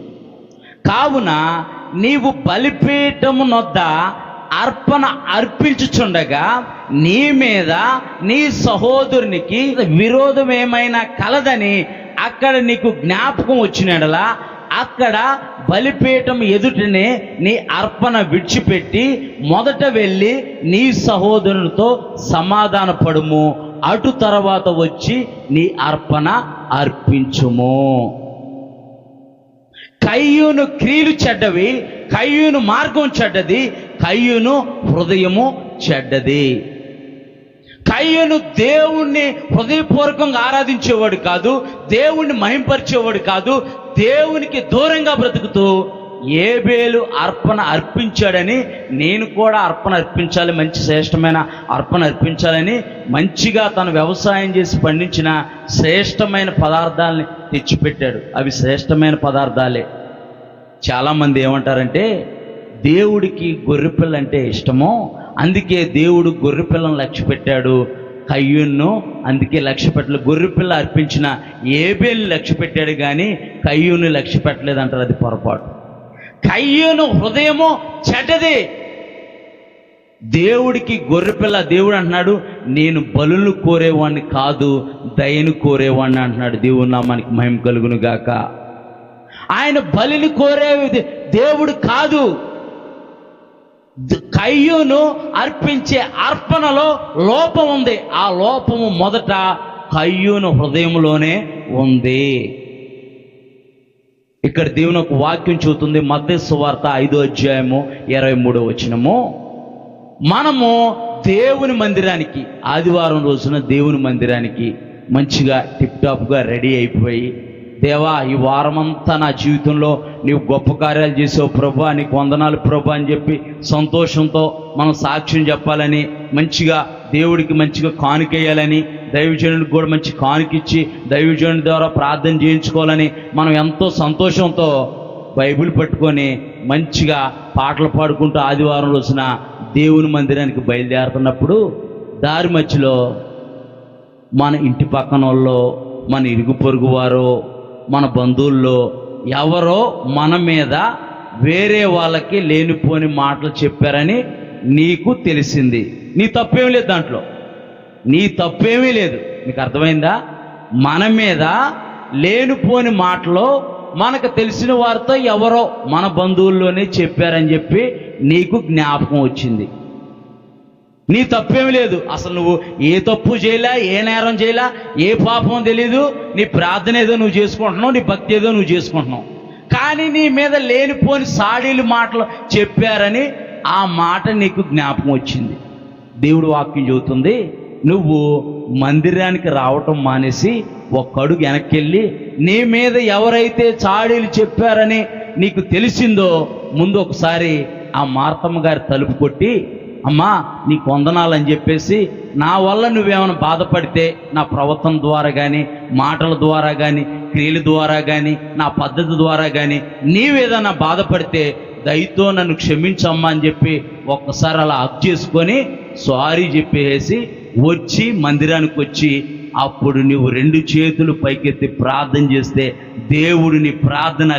కావున నీవు బలిపీఠము నొద్ద అర్పణ అర్పించుచుండగా నీ మీద నీ సహోదరునికి విరోధం ఏమైనా కలదని అక్కడ నీకు జ్ఞాపకం వచ్చినడలా అక్కడ బలిపీఠం ఎదుటనే నీ అర్పణ విడిచిపెట్టి మొదట వెళ్ళి నీ సహోదరునితో సమాధాన పడుము, అటు తర్వాత వచ్చి నీ అర్పణ అర్పించుము. కయ్యూను క్రియలు చెడ్డవి, కయ్యూను మార్గం చెడ్డది, కయ్యూను హృదయము చెడ్డది. కయ్యూను దేవుణ్ణి హృదయపూర్వకంగా ఆరాధించేవాడు కాదు, దేవుణ్ణి మహింపరిచేవాడు కాదు, దేవునికి దూరంగా బ్రతుకుతూ ఏబేలు అర్పణ అర్పించాడని నేను కూడా అర్పణ అర్పించాలి, మంచి శ్రేష్టమైన అర్పణ అర్పించాలని మంచిగా తను వ్యవసాయం చేసి పండించిన శ్రేష్టమైన పదార్థాలని తెచ్చిపెట్టాడు. అవి శ్రేష్టమైన పదార్థాలే. చాలామంది ఏమంటారంటే దేవుడికి గొర్రెపిల్ల అంటే ఇష్టమో అందుకే దేవుడు గొర్రెపిల్లను లక్ష్య పెట్టాడు, కయ్యూను అందుకే లక్ష్య పెట్టలేదు. గొర్రెపిల్ల అర్పించిన ఏబేలు లక్ష్య పెట్టాడు కానీ కయ్యూను లక్ష్య పెట్టలేదు అంటారు. అది పొరపాటు. కయ్యూను హృదయము చెడ్డది. దేవుడికి గొర్రెపిల్ల, దేవుడు అంటున్నాడు నేను బలులు కోరేవాడిని కాదు దయను కోరేవాడిని అంటున్నాడు. దేవుని నామానికి మహిమ కలుగును గాక. ఆయన బలిని కోరేది దేవుడు కాదు. కయ్యూను అర్పించే అర్పణలో లోపం ఉంది. ఆ లోపము మొదట కయ్యూను హృదయంలోనే ఉంది. ఇక్కడ దేవుని ఒక వాక్యం చూస్తుంది, మత్తయి సువార్త 5వ అధ్యాయము 23వ వచనము. మనము దేవుని మందిరానికి ఆదివారం రోజున దేవుని మందిరానికి మంచిగా టిప్ టాప్గా రెడీ అయిపోయి, దేవా ఈ వారమంతా నా జీవితంలో నీవు గొప్ప కార్యాలు చేసావు ప్రభువా, నీకు వందనాలు ప్రభువా అని చెప్పి సంతోషంతో మనం సాక్ష్యం చెప్పాలని, మంచిగా దేవుడికి మంచిగా కానుకేయాలని, దైవజనుడికి కూడా మంచి కానుకిచ్చి దైవజనుడి ద్వారా ప్రార్థన చేయించుకోవాలని మనం ఎంతో సంతోషంతో బైబిల్ పట్టుకొని మంచిగా పాటలు పాడుకుంటూ ఆదివారం రోజున దేవుని మందిరానికి బయలుదేరుతున్నప్పుడు దారి మధ్యలో మన ఇంటి పక్కన వాళ్ళు, మన ఇరుగు పొరుగు వారు, మన బంధువుల్లో ఎవరో మన మీద వేరే వాళ్ళకి లేనిపోని మాటలు చెప్పారని నీకు తెలిసింది. నీ తప్పేమీ లేదు, దాంట్లో నీ తప్పేమీ లేదు. నీకు అర్థమైందా? మన మీద లేనిపోని మాటలు మనకు తెలిసిన వారితో ఎవరో మన బంధువుల్లోనే చెప్పారని చెప్పి నీకు జ్ఞాపకం వచ్చింది. నీ తప్పేమీ లేదు. అసలు నువ్వు ఏ తప్పు చేయలే, ఏ నేరం చేయలే, ఏ పాపం తెలీదు. నీ ప్రార్థన ఏదో నువ్వు చేసుకుంటున్నావు, నీ భక్తి ఏదో నువ్వు చేసుకుంటున్నావు. కానీ నీ మీద లేనిపోని సాడీలు మాటలు చెప్పారని ఆ మాట నీకు జ్ఞాపకం వచ్చింది. దేవుడు వాక్యం చెబుతుంది, నువ్వు మందిరానికి రావటం మానేసి ఒక్క అడుగు వెనక్కి వెళ్ళి నీ మీద ఎవరైతే చాడీలు చెప్పారని నీకు తెలిసిందో ముందు ఒకసారి ఆ మార్తమ్మ గారి తలుపు కొట్టి, అమ్మా నీకు వందనాలని చెప్పేసి, నా వల్ల నువ్వేమైనా బాధపడితే నా ప్రవర్తన ద్వారా కానీ, మాటల ద్వారా కానీ, క్రియల ద్వారా కానీ, నా పద్ధతి ద్వారా కానీ నీవేదన్నా బాధపడితే దయతో నన్ను క్షమించమ్మా అని చెప్పి ఒక్కసారి అలా హక్ చేసుకొని సారీ చెప్పేసి వచ్చి మందిరానికి వచ్చి అప్పుడు నువ్వు 2 చేతులు పైకెత్తి ప్రార్థన చేస్తే దేవుడు నీ ప్రార్థన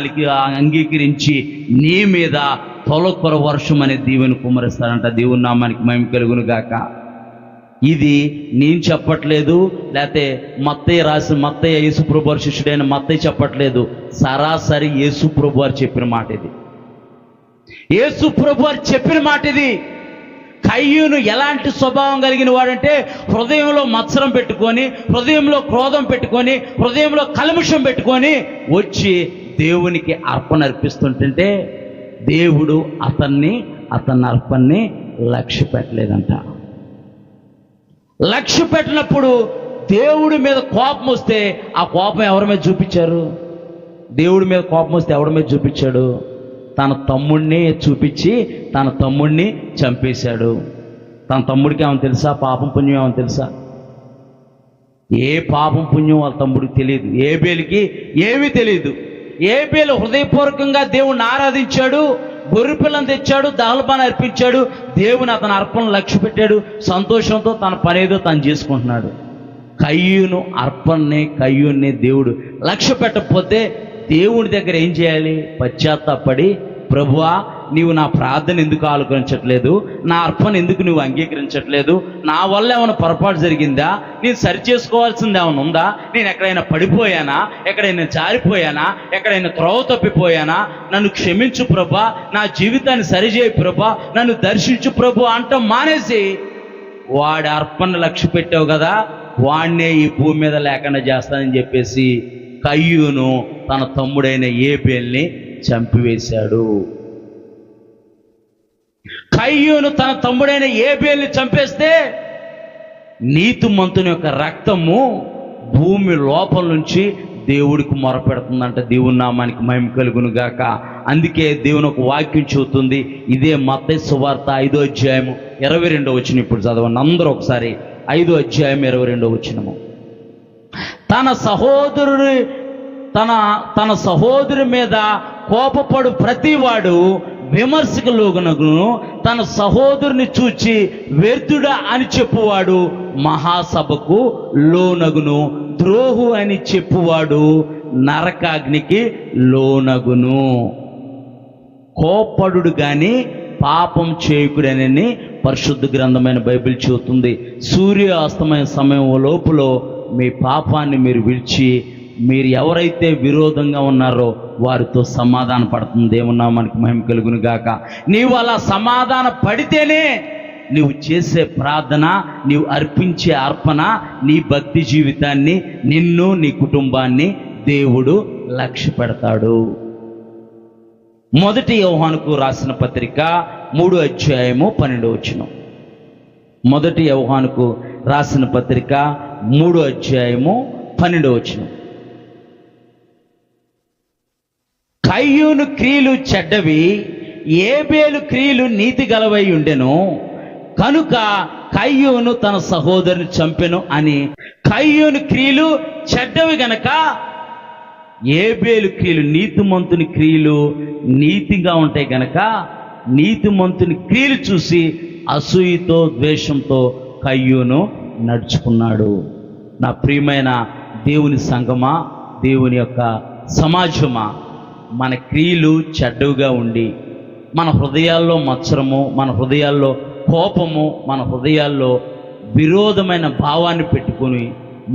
అంగీకరించి నీ మీద తొలకర వర్షం అనే దీవెన కుమ్మరిస్తాడంట. దేవుని నామానికి మహిమ కలుగును గాక. ఇది నేను చెప్పట్లేదు, లేకపోతే మత్తయ్య యేసుప్రభు వారి శిష్యుడైన మత్తయ్య చెప్పట్లేదు. సరాసరి యేసుప్రభు వారు చెప్పిన మాట ఇది. యేసుప్రభు వారు చెప్పిన మాట ఇది. కయ్యూను ఎలాంటి స్వభావం కలిగిన వాడంటే, హృదయంలో మత్సరం పెట్టుకొని, హృదయంలో క్రోధం పెట్టుకొని, హృదయంలో కల్మషం పెట్టుకొని వచ్చి దేవునికి అర్పణ అర్పిస్తుంటే దేవుడు అతని అర్పణని లక్ష్య పెట్టలేదంట. లక్ష్య పెట్టినప్పుడు దేవుడి మీద కోపం వస్తే ఆ కోపం ఎవరి మీద చూపించారు? దేవుడి మీద కోపం వస్తే ఎవరి మీద చూపించాడు? తన తమ్ముడిని చూపించి తన తమ్ముడిని చంపేశాడు. తన తమ్ముడికి ఏమని తెలుసా? పాపం పుణ్యం ఏమని తెలుసా? ఏ పాపం పుణ్యం వాళ్ళ తమ్ముడికి తెలియదు. ఏబేలుకి ఏమీ తెలియదు. ఏబేలు హృదయపూర్వకంగా దేవుణ్ణి ఆరాధించాడు, గొర్రెపిల్లను తెచ్చాడు, దహనబలి అర్పించాడు, దేవుని అతని అర్పణను లక్ష్య పెట్టాడు, సంతోషంతో తన పనేదో తను చేసుకుంటున్నాడు. కయ్యూన్ని దేవుడు లక్ష్య పెట్టకపోతే దేవుడి దగ్గర ఏం చేయాలి? పశ్చాత్తాపడి, ప్రభువా నీవు నా ప్రార్థన ఎందుకు ఆలోచించట్లేదు, నా అర్పణ ఎందుకు నువ్వు అంగీకరించట్లేదు, నా వల్ల ఏమైనా పొరపాటు జరిగిందా, నేను సరి చేసుకోవాల్సింది ఏమైనా ఉందా, నేను ఎక్కడైనా పడిపోయానా, ఎక్కడైనా జారిపోయానా, ఎక్కడైనా త్రోవ తప్పిపోయానా, నన్ను క్షమించు ప్రభా, నా జీవితాన్ని సరిచేయి ప్రభా, నన్ను దర్శించు ప్రభు అంటాం మానేసి వాడి అర్పణ లక్ష్య పెట్టావు కదా, వాడినే ఈ భూమి మీద లేకుండా చేస్తానని చెప్పేసి కయ్యూను తన తమ్ముడైన ఏబేల్ని చంపివేశాడు. కయ్యూను తన తమ్ముడైన ఏబేల్ని చంపేస్తే నీతిమంతుని యొక్క రక్తము భూమి లోపల నుంచి దేవుడికి మొరపెడుతుందంట. దేవుని నామానికి మహిమ కలుగును గాక. అందుకే దేవుని ఒక వాక్యం చెబుతుంది, ఇదే మత్తయి సువార్త 5వ అధ్యాయము 22వ వచనం. ఇప్పుడు చదవండి అందరూ ఒకసారి. 5వ అధ్యాయం 22వ వచనము. తన సహోదరు మీద కోపపడు ప్రతివాడు విమర్శకు లోగునగును, తన సహోదరుని చూచి వ్యర్థుడా అని చెప్పువాడు మహాసభకు లోనగును, ద్రోహు అని చెప్పువాడు నరకాగ్నికి లోనగును. కోపడు గాని పాపం చేయకుడనని పరిశుద్ధ గ్రంథమైన బైబిల్ చెబుతుంది. సూర్యాస్తమయ సమయం లోపల మీ పాపాన్ని మీరు విడిచి మీరు ఎవరైతే విరోధంగా ఉన్నారో వారితో సమాధాన పడుతుంది. దేవుని మనకి మహిమ కలుగును గాక. నీవు అలా సమాధాన పడితేనే నీవు చేసే ప్రార్థన, నీవు అర్పించే అర్పణ, నీ భక్తి జీవితాన్ని, నిన్ను, నీ కుటుంబాన్ని దేవుడు లక్ష్య పెడతాడు. మొదటి యోహానుకు రాసిన పత్రిక 3:12. మొదటి యోహానుకు రాసిన పత్రిక 3:12. కయ్యూను క్రియలు చెడ్డవి, ఏబేలు క్రియలు నీతి గలవై ఉండెను, కనుక కయ్యూను తన సహోదరుని చంపెను అని. కయ్యూను క్రియలు చెడ్డవి గనక ఏబేలు క్రియలు, నీతిమంతుని క్రియలు నీతిగా ఉంటాయి గనక నీతిమంతుని క్రియలు చూసి అసూయతో ద్వేషంతో కయ్యూను నడుచుకున్నాడు. నా ప్రియమైన దేవుని సంఘమా, దేవుని యొక్క సమాజమా, మన క్రియలు చెడ్డవుగా ఉండి మన హృదయాల్లో మత్సరము, మన హృదయాల్లో కోపము, మన హృదయాల్లో విరోధమైన భావాన్ని పెట్టుకొని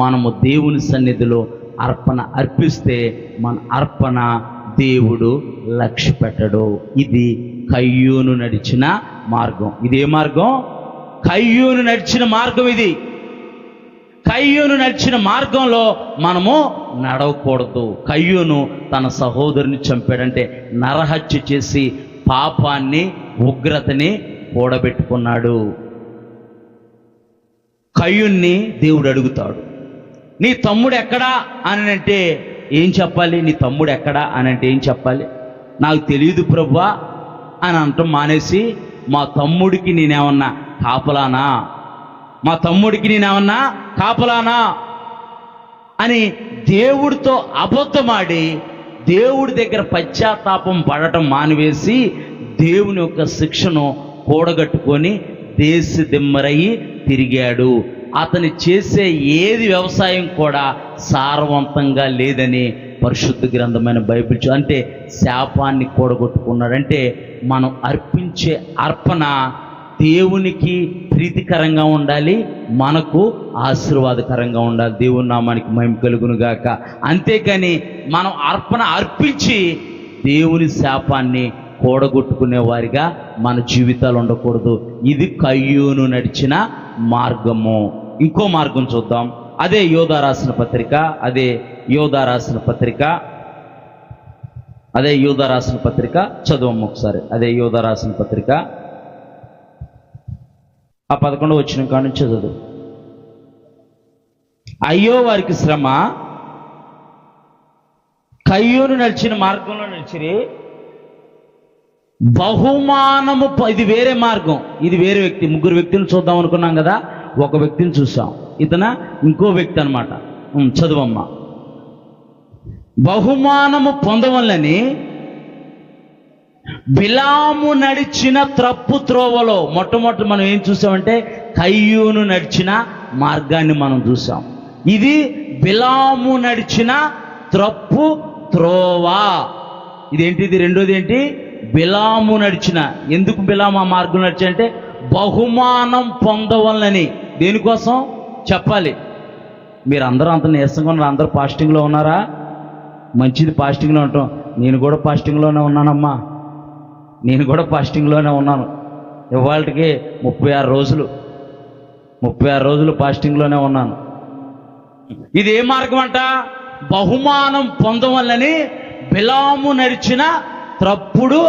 మనము దేవుని సన్నిధిలో అర్పణ అర్పిస్తే మన అర్పణ దేవుడు లక్ష్య పెట్టడు. ఇది కయ్యూను నడిచిన మార్గం. ఇదే మార్గం, కయ్యూను నడిచిన మార్గం ఇది. కయ్యూను నడిచిన మార్గంలో మనము నడవకూడదు. కయ్యూను తన సహోదరుని చంపాడంటే నరహత్య చేసి పాపాన్ని, ఉగ్రతని కూడబెట్టుకున్నాడు. కయ్యూన్ని దేవుడు అడుగుతాడు, నీ తమ్ముడు ఎక్కడా అని అంటే ఏం చెప్పాలి? నీ తమ్ముడు ఎక్కడా అని అంటే ఏం చెప్పాలి? నాకు తెలియదు ప్రభువా అని అంటాం మానేసి, మా తమ్ముడికి నేనేమన్నా కాపలానా, మా తమ్ముడికి నేనేమన్నా కాపలానా అని దేవుడితో అబద్ధమాడి దేవుడి దగ్గర పశ్చాత్తాపం పడటం మానివేసి దేవుని యొక్క శిక్షను కూడగట్టుకొని దేశ దిమ్మరయ్యి తిరిగాడు. అతను చేసే ఏది వ్యవసాయం కూడా సారవంతంగా లేదని పరిశుద్ధ గ్రంథమైన బైబిల్ అంటే శాపాన్ని కూడగొట్టుకున్నాడంటే మనం అర్పించే అర్పణ దేవునికి ప్రీతికరంగా ఉండాలి, మనకు ఆశీర్వాదకరంగా ఉండాలి. దేవుని నామానికి మహిమ కలుగును గాక. అంతేకాని మనం అర్పణ అర్పించి దేవుని శాపాన్ని కూడగొట్టుకునే వారిగా మన జీవితాలు ఉండకూడదు. ఇది కయ్యూను నడిచిన మార్గము. ఇంకో మార్గం చూద్దాం. అదే యోధా రాసిన పత్రిక, అదే యోధా రాసిన పత్రిక చదువు ఒకసారి. అదే యోధా రాసిన పత్రిక 11వ వచనం కాడ నుంచి చదువు. అయ్యో వారికి శ్రమ, కయ్యూను నడిచిన మార్గంలో నడిచిరి, బహుమానము. ఇది వేరే మార్గం, ఇది వేరే వ్యక్తి. ముగ్గురు వ్యక్తులను చూద్దాం అనుకున్నాం కదా, ఒక వ్యక్తిని చూసాం. ఇతను ఇంకో వ్యక్తి అన్నమాట. చదువమ్మా. బహుమానము పొందవలని బిలాము నడిచిన త్రప్పు త్రోవలో మొట్టమొదటి మనం ఏం చూసామంటే కయ్యూను నడిచిన మార్గాన్ని మనం చూసాం. ఇది బిలాము నడిచిన త్రప్పు త్రోవ. ఇదేంటిది? రెండోది ఏంటి? బిలాము నడిచిన. ఎందుకు బిలాము ఆ మార్గం నడిచాడంటే బహుమానం పొందవలని. దేనికోసం చెప్పాలి? మీరు అందరూ అంత నీరసంగా ఉన్నారు, అందరూ ఫాస్టింగ్లో ఉన్నారా? మంచిది, ఫాస్టింగ్లో ఉంటాం. నేను కూడా ఫాస్టింగ్లోనే ఉన్నానమ్మా, నేను కూడా ఫాస్టింగ్లోనే ఉన్నాను. ఇవాళకి 36 రోజులు ఫాస్టింగ్లోనే ఉన్నాను. ఇది ఏ మార్గం అంట? బహుమానం పొందవలని బిలాము నడిచిన త్రప్పుడు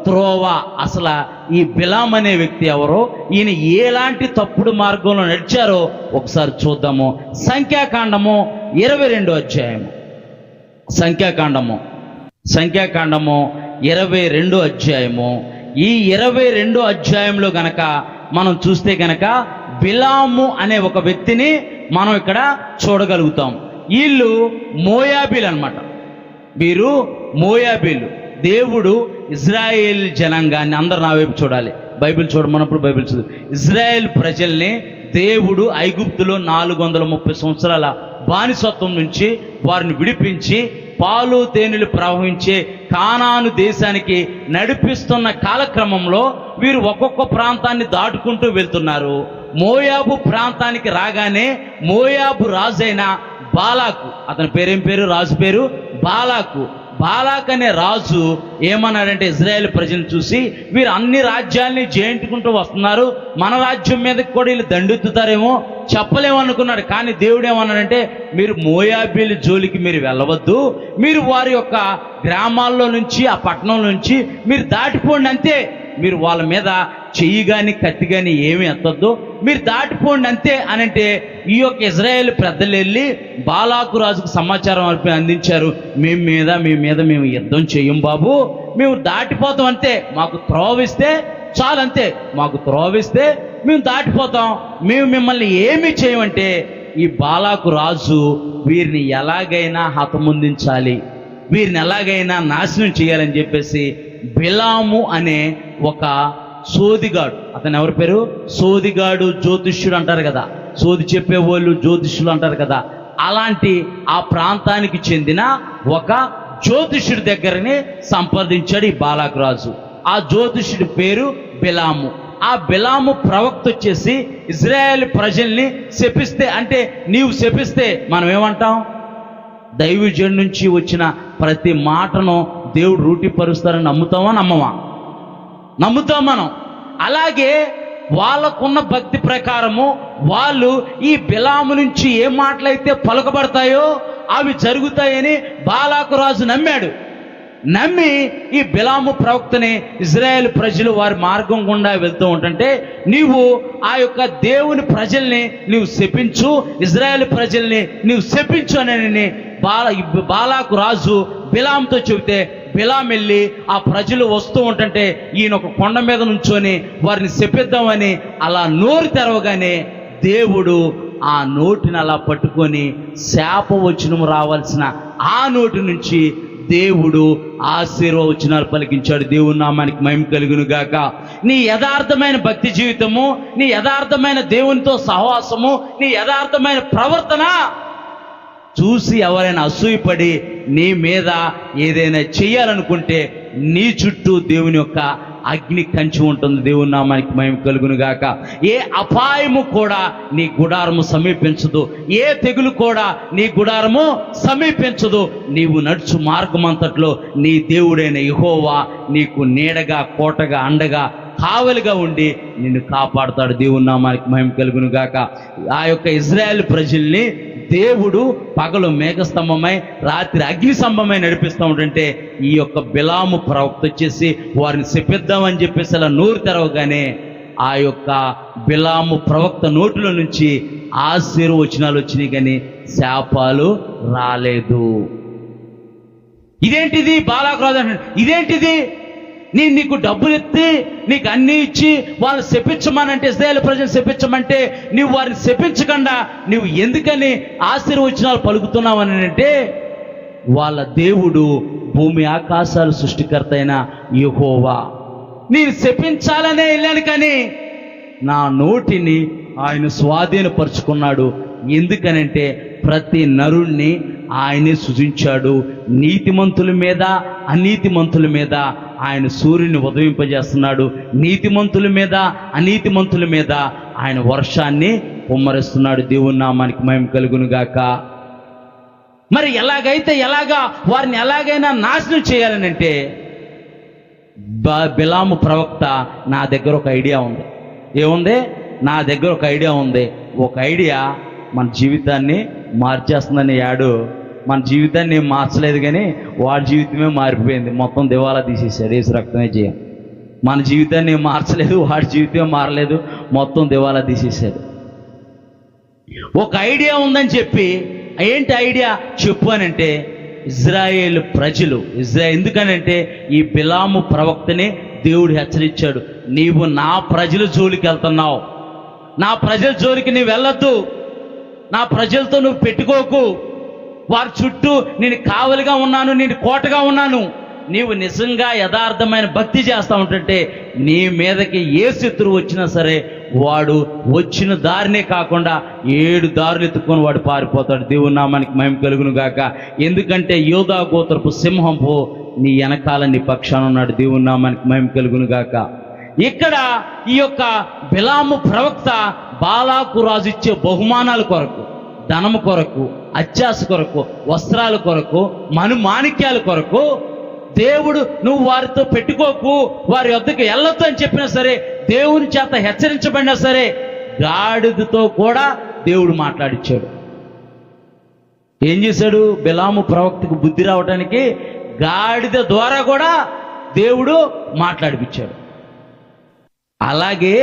త్రోవ. అసలు ఈ బిలాం అనే వ్యక్తి ఎవరో, ఈయన ఎలాంటి తప్పుడు మార్గంలో నడిచారో ఒకసారి చూద్దాము. సంఖ్యాకాండము 22వ అధ్యాయము. సంఖ్యాకాండము 22వ అధ్యాయము. ఈ 22వ అధ్యాయంలో గనక మనం చూస్తే గనక బిలాము అనే ఒక వ్యక్తిని మనం ఇక్కడ చూడగలుగుతాం. వీళ్ళు మోయాబీలు అన్నమాట. వీరు మోయాబీలు. దేవుడు ఇజ్రాయేల్ జనాంగాన్ని, అందరు నా వైపు చూడాలి, బైబిల్ చూడమన్నప్పుడు బైబిల్ చదువు. ఇజ్రాయేల్ ప్రజల్ని దేవుడు ఐగుప్తులో 430 సంవత్సరాల బానిసత్వం నుంచి వారిని విడిపించి పాలు తేనెలు ప్రవహించే కానాను దేశానికి నడిపిస్తున్న కాలక్రమంలో వీరు ఒక్కొక్క ప్రాంతాన్ని దాటుకుంటూ వెళ్తున్నారు. మోయాబు ప్రాంతానికి రాగానే మోయాబు రాజైన బాలాకు, అతని పేరేం పేరు, రాజు పేరు బాలాకు. బాలాక్ అనే రాజు ఏమన్నాడంటే ఇజ్రాయేల్ ప్రజలను చూసి, వీరు అన్ని రాజ్యాల్ని జయించుకుంటూ వస్తున్నారు, మన రాజ్యం మీదకి కూడా వీళ్ళు దండెత్తుతారేమో చెప్పలేమనుకున్నాడు. కానీ దేవుడు ఏమన్నాడంటే, మీరు మోయాబీల జోలికి మీరు వెళ్ళవద్దు, మీరు వారి యొక్క గ్రామాల్లో నుంచి ఆ పట్టణం నుంచి మీరు దాటిపోండి అంతే, మీరు వాళ్ళ మీద చెయ్యి కానీ కత్తి కానీ ఏమి ఎత్తద్దు, మీరు దాటిపోండి అంతే అని అంటే, ఈ యొక్క ఇజ్రాయేల్ పెద్దలు వెళ్ళి బాలాకు రాజుకు సమాచారం అందించారు. మీ మీద మేము యుద్ధం చెయ్యం బాబు, మేము దాటిపోతాం అంతే, మాకు త్రోవిస్తే చాలు అంతే, మాకు త్రోవిస్తే మేము దాటిపోతాం, మేము మిమ్మల్ని ఏమి చేయమంటే, ఈ బాలాకు రాజు వీరిని ఎలాగైనా హతముందించాలి, వీరిని ఎలాగైనా నాశనం చేయాలని చెప్పేసి బిలాము అనే ఒక సోదిగాడు, అతను ఎవరి పేరు, సోదిగాడు, జ్యోతిష్యుడు అంటారు కదా, సోది చెప్పేవాళ్ళు జ్యోతిష్యులు అంటారు కదా, అలాంటి ఆ ప్రాంతానికి చెందిన ఒక జ్యోతిష్యుడి దగ్గరని సంప్రదించాడు ఈ బాలాకు రాజు. ఆ జ్యోతిష్యుడి పేరు బిలాము. ఆ బిలాము ప్రవక్త వచ్చేసి ఇజ్రాయేల్ ప్రజల్ని శపిస్తే, అంటే నీవు శపిస్తే మనం ఏమంటాం, దైవజనుడి నుంచి వచ్చిన ప్రతి మాటను దేవుడు రూఢీపరుస్తారని నమ్ముతామా నమ్మమా? నమ్ముతాం మనం. అలాగే వాళ్ళకున్న భక్తి ప్రకారము వాళ్ళు ఈ బిలాము నుంచి ఏ మాటలైతే పలుకబడతాయో అవి జరుగుతాయని బాలాకు రాజు నమ్మాడు. నమ్మి ఈ బిలాము ప్రవక్తని ఇజ్రాయేల్ ప్రజలు వారి మార్గం గుండా వెళ్తూ ఉంటుంటే, నీవు ఆ యొక్క దేవుని ప్రజల్ని నీవు శపించు, ఇజ్రాయేల్ ప్రజల్ని నీవు శపించు అని బాలాకు రాజు బిలాంతో చెబితే, బిలాం వెళ్ళి ఆ ప్రజలు వస్తూ ఉంటుంటే ఈయన ఒక కొండ మీద నుంచొని వారిని శపిద్దామని అలా నోరు తెరవగానే దేవుడు ఆ నోటిని అలా పట్టుకొని శాపవచనం రావాల్సిన ఆ నోటి నుంచి దేవుడు ఆశీర్వచనాలు పలికించాడు. దేవుని నామానికి మహిమ కలుగును గాక. నీ యథార్థమైన భక్తి జీవితము, నీ యథార్థమైన దేవునితో సహవాసము, నీ యథార్థమైన ప్రవర్తన చూసి ఎవరైనా అసూయపడి నీ మీద ఏదైనా చెయ్యాలనుకుంటే నీ చుట్టూ దేవుని యొక్క అగ్ని కంచి ఉంటుంది. దేవుని నామానికి మహిమ కలుగును గాక. ఏ అపాయము కూడా నీ గుడారము సమీపించదు, ఏ తెగులు కూడా నీ గుడారము సమీపించదు. నీవు నడుచు మార్గమంతట్లో నీ దేవుడైన యెహోవా నీకు నీడగా, కోటగా, అండగా, కావలిగా ఉండి నిన్ను కాపాడుతాడు. దేవుని నామానికి మహిమ కలుగును గాక. ఆ యొక్క ఇజ్రాయేల్ ప్రజల్ని దేవుడు పగలు మేఘస్తంభమై రాత్రి అగ్ని స్తంభమై నడిపిస్తూ ఉంటుంటే, ఈ యొక్క బిలాము ప్రవక్త వచ్చేసి వారిని శపిద్దామని చెప్పేసి అలా నోరు తెరవగానే ఆ యొక్క బిలాము ప్రవక్త నోటిలో నుంచి ఆశీర్వచనాలు వచ్చినాయి కానీ శాపాలు రాలేదు. ఇదేంటిది బాలాకు రాజు అంటాడు, ఇదేంటిది నీకు డబ్బులు ఎత్తి నీకు అన్నీ ఇచ్చి వాళ్ళని శపించమనంటే, ఇశ్రాయేలు ప్రజలు శపించమంటే నువ్వు వారిని శపించకుండా నువ్వు ఎందుకని ఆశీర్వచనాలు పలుకుతున్నావని అంటే, వాళ్ళ దేవుడు భూమి ఆకాశాలు సృష్టికర్త అయిన యెహోవా. నేను శపించాలనే వెళ్ళాను కానీ నా నోటిని ఆయన స్వాధీనపరుచుకున్నాడు. ఎందుకనంటే ప్రతి నరుణ్ణి ఆయనే సృజించాడు. నీతిమంతుల మీద అనీతిమంతుల మీద ఆయన సూర్యుని ఉదయింపజేస్తున్నాడు. నీతిమంతుల మీద అనీతిమంతుల మీద ఆయన వర్షాన్ని కుమ్మరిస్తున్నాడు. దేవుని నామానికి మహిమ కలుగును గాక. మరి ఎలాగా వారిని ఎలాగైనా నాశనం చేయాలనంటే, బిలాము ప్రవక్త నా దగ్గర ఒక ఐడియా ఉంది. ఏముంది? నా దగ్గర ఒక ఐడియా ఉంది. ఒక ఐడియా మన జీవితాన్ని మార్చేస్తుందని. యాడు మన జీవితాన్ని ఏం మార్చలేదు కానీ వాడి జీవితమే మారిపోయింది. మొత్తం దివాలా తీసేసాడు. యేసు రక్తమే చేయం. మన జీవితాన్ని ఏం మార్చలేదు, వాడి జీవితమే మారలేదు, మొత్తం దివాలా తీసేసాడు. ఒక ఐడియా ఉందని చెప్పి, ఏంటి ఐడియా చెప్పు అనంటే, ఇజ్రాయేల్ ప్రజలు ఎందుకనంటే ఈ బిలాము ప్రవక్తని దేవుడు హెచ్చరించాడు, నీవు నా ప్రజల జోలికి వెళ్తున్నావు, నా ప్రజల జోలికి నీవు వెళ్ళొద్దు, నా ప్రజలతో నువ్వు పెట్టుకోకు, వారి చుట్టూ నేను కావలిగా ఉన్నాను, నేను కోటగా ఉన్నాను. నీవు నిజంగా యథార్థమైన భక్తి చేస్తూ ఉంటుంటే నీ మీదకి ఏ శత్రువు వచ్చినా సరే వాడు వచ్చిన దారినే కాకుండా 7 దారులు ఎత్తుకొని వాడు పారిపోతాడు. దేవుని నామానికి మహిమ కలుగును గాక. ఎందుకంటే యోధా గోత్రపు సింహంపు నీ వెనకాల నీ పక్షాన ఉన్నాడు. దేవుని నామానికి మహిమ కలుగును గాక. ఇక్కడ ఈ యొక్క బిలాము ప్రవక్త బాలాకు రాజు ఇచ్చే బహుమానాల కొరకు, ధనము కొరకు, అత్యాశ కొరకు, వస్త్రాల కొరకు, మాణిక్యాల కొరకు దేవుడు నువ్వు వారితో పెట్టుకోకు, వారి వద్దకు వెళ్ళొద్దు అని చెప్పినా సరే, దేవుని చేత హెచ్చరించబడినా సరే, గాడిదతో కూడా దేవుడు మాట్లాడిచ్చాడు. ఏం చేశాడు? బిలాము ప్రవక్తకు బుద్ధి రావడానికి గాడిద ద్వారా కూడా దేవుడు మాట్లాడిపించాడు. అలాగే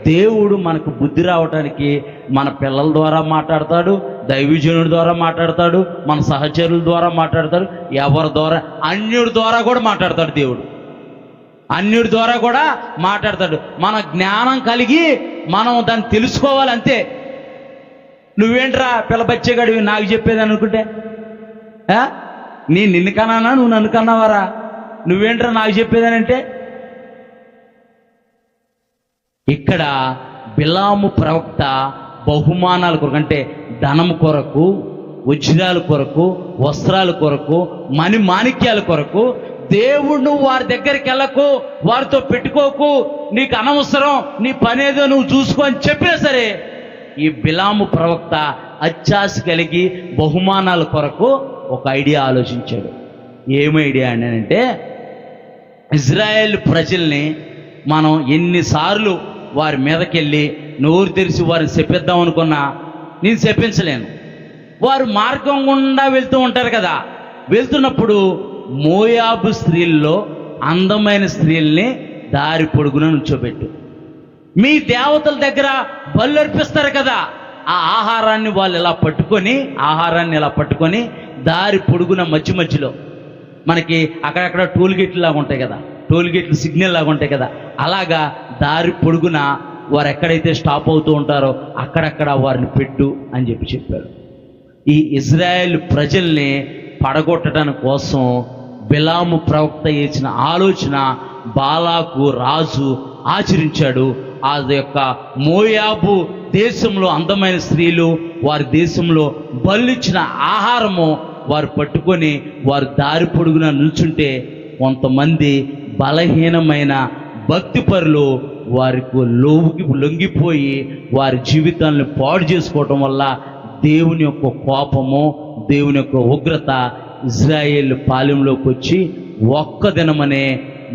దేవుడు మనకు బుద్ధి రావటానికి మన పిల్లల ద్వారా మాట్లాడతాడు, దైవజనుడి ద్వారా మాట్లాడతాడు, మన సహచరుల ద్వారా మాట్లాడతాడు, ఎవరి ద్వారా, అన్యుడి ద్వారా కూడా మాట్లాడతాడు. దేవుడు అన్యుడి ద్వారా కూడా మాట్లాడతాడు. మన జ్ఞానం కలిగి మనం దాన్ని తెలుసుకోవాలి అంతే. నువ్వేంట్రా పిల్లబచ్చేగాడివి నాకు చెప్పేదని అనుకుంటే, నిన్ను కన్నానా, నువ్వు నన్ను కన్నావారా? నువ్వేంట్రా నాకు చెప్పేదని అంటే, ఇక్కడ బిలాము ప్రవక్త బహుమానాల కొరకు, అంటే ధనము కొరకు, వజ్రాల కొరకు, వస్త్రాల కొరకు, మాణిక్యాల కొరకు, దేవుడు వారి దగ్గరికి వెళ్ళకు, వారితో పెట్టుకోకు, నీకు అనవసరం, నీ పనేదో నువ్వు చూసుకో అని చెప్పినా సరే, ఈ బిలాము ప్రవక్త అత్యాశ కలిగి బహుమానాల కొరకు ఒక ఐడియా ఆలోచించాడు. ఏం ఐడియా అంటే, ఇజ్రాయేల్ ప్రజల్ని మనం ఎన్నిసార్లు వారి మీదకెళ్ళి నోరు తెరిచి వారిని శపిద్దాం అనుకున్నా నేను శపించలేను. వారు మార్గం గుండా వెళ్తూ ఉంటారు కదా, వెళ్తున్నప్పుడు మోయాబు స్త్రీల్లో అందమైన స్త్రీల్ని దారి పొడుగున నుంచోబెట్టు. మీ దేవతల దగ్గర బలు అర్పిస్తారు కదా, ఆ ఆహారాన్ని వాళ్ళు ఇలా పట్టుకొని దారి పొడుగున మధ్యలో మనకి అక్కడక్కడ టోల్ గేట్లు లాగా ఉంటాయి కదా, టోల్ గేట్లు సిగ్నల్ లాగా ఉంటాయి కదా, అలాగా దారి పొడుగున వారు ఎక్కడైతే స్టాప్ అవుతూ ఉంటారో అక్కడక్కడ వారిని పెట్టు అని చెప్పారు. ఈ ఇజ్రాయెల్ ప్రజల్ని పడగొట్టడానికి కోసం బిలాము ప్రవక్త చేసిన ఆలోచన బాలాకు రాజు ఆచరించాడు. ఆ యొక్క మోయాబు దేశంలో అందమైన స్త్రీలు, వారి దేశంలో బలిచ్చిన ఆహారము వారు పట్టుకొని వారు దారి పొడుగున నిల్చుంటే, కొంతమంది బలహీనమైన భక్తిపరులు వారికి లొంగిపోయి వారి జీవితాలను పాడు చేసుకోవటం వల్ల దేవుని యొక్క కోపము, దేవుని యొక్క ఉగ్రత ఇజ్రాయేల్ పాలెంలోకి వచ్చి ఒక్క దినమనే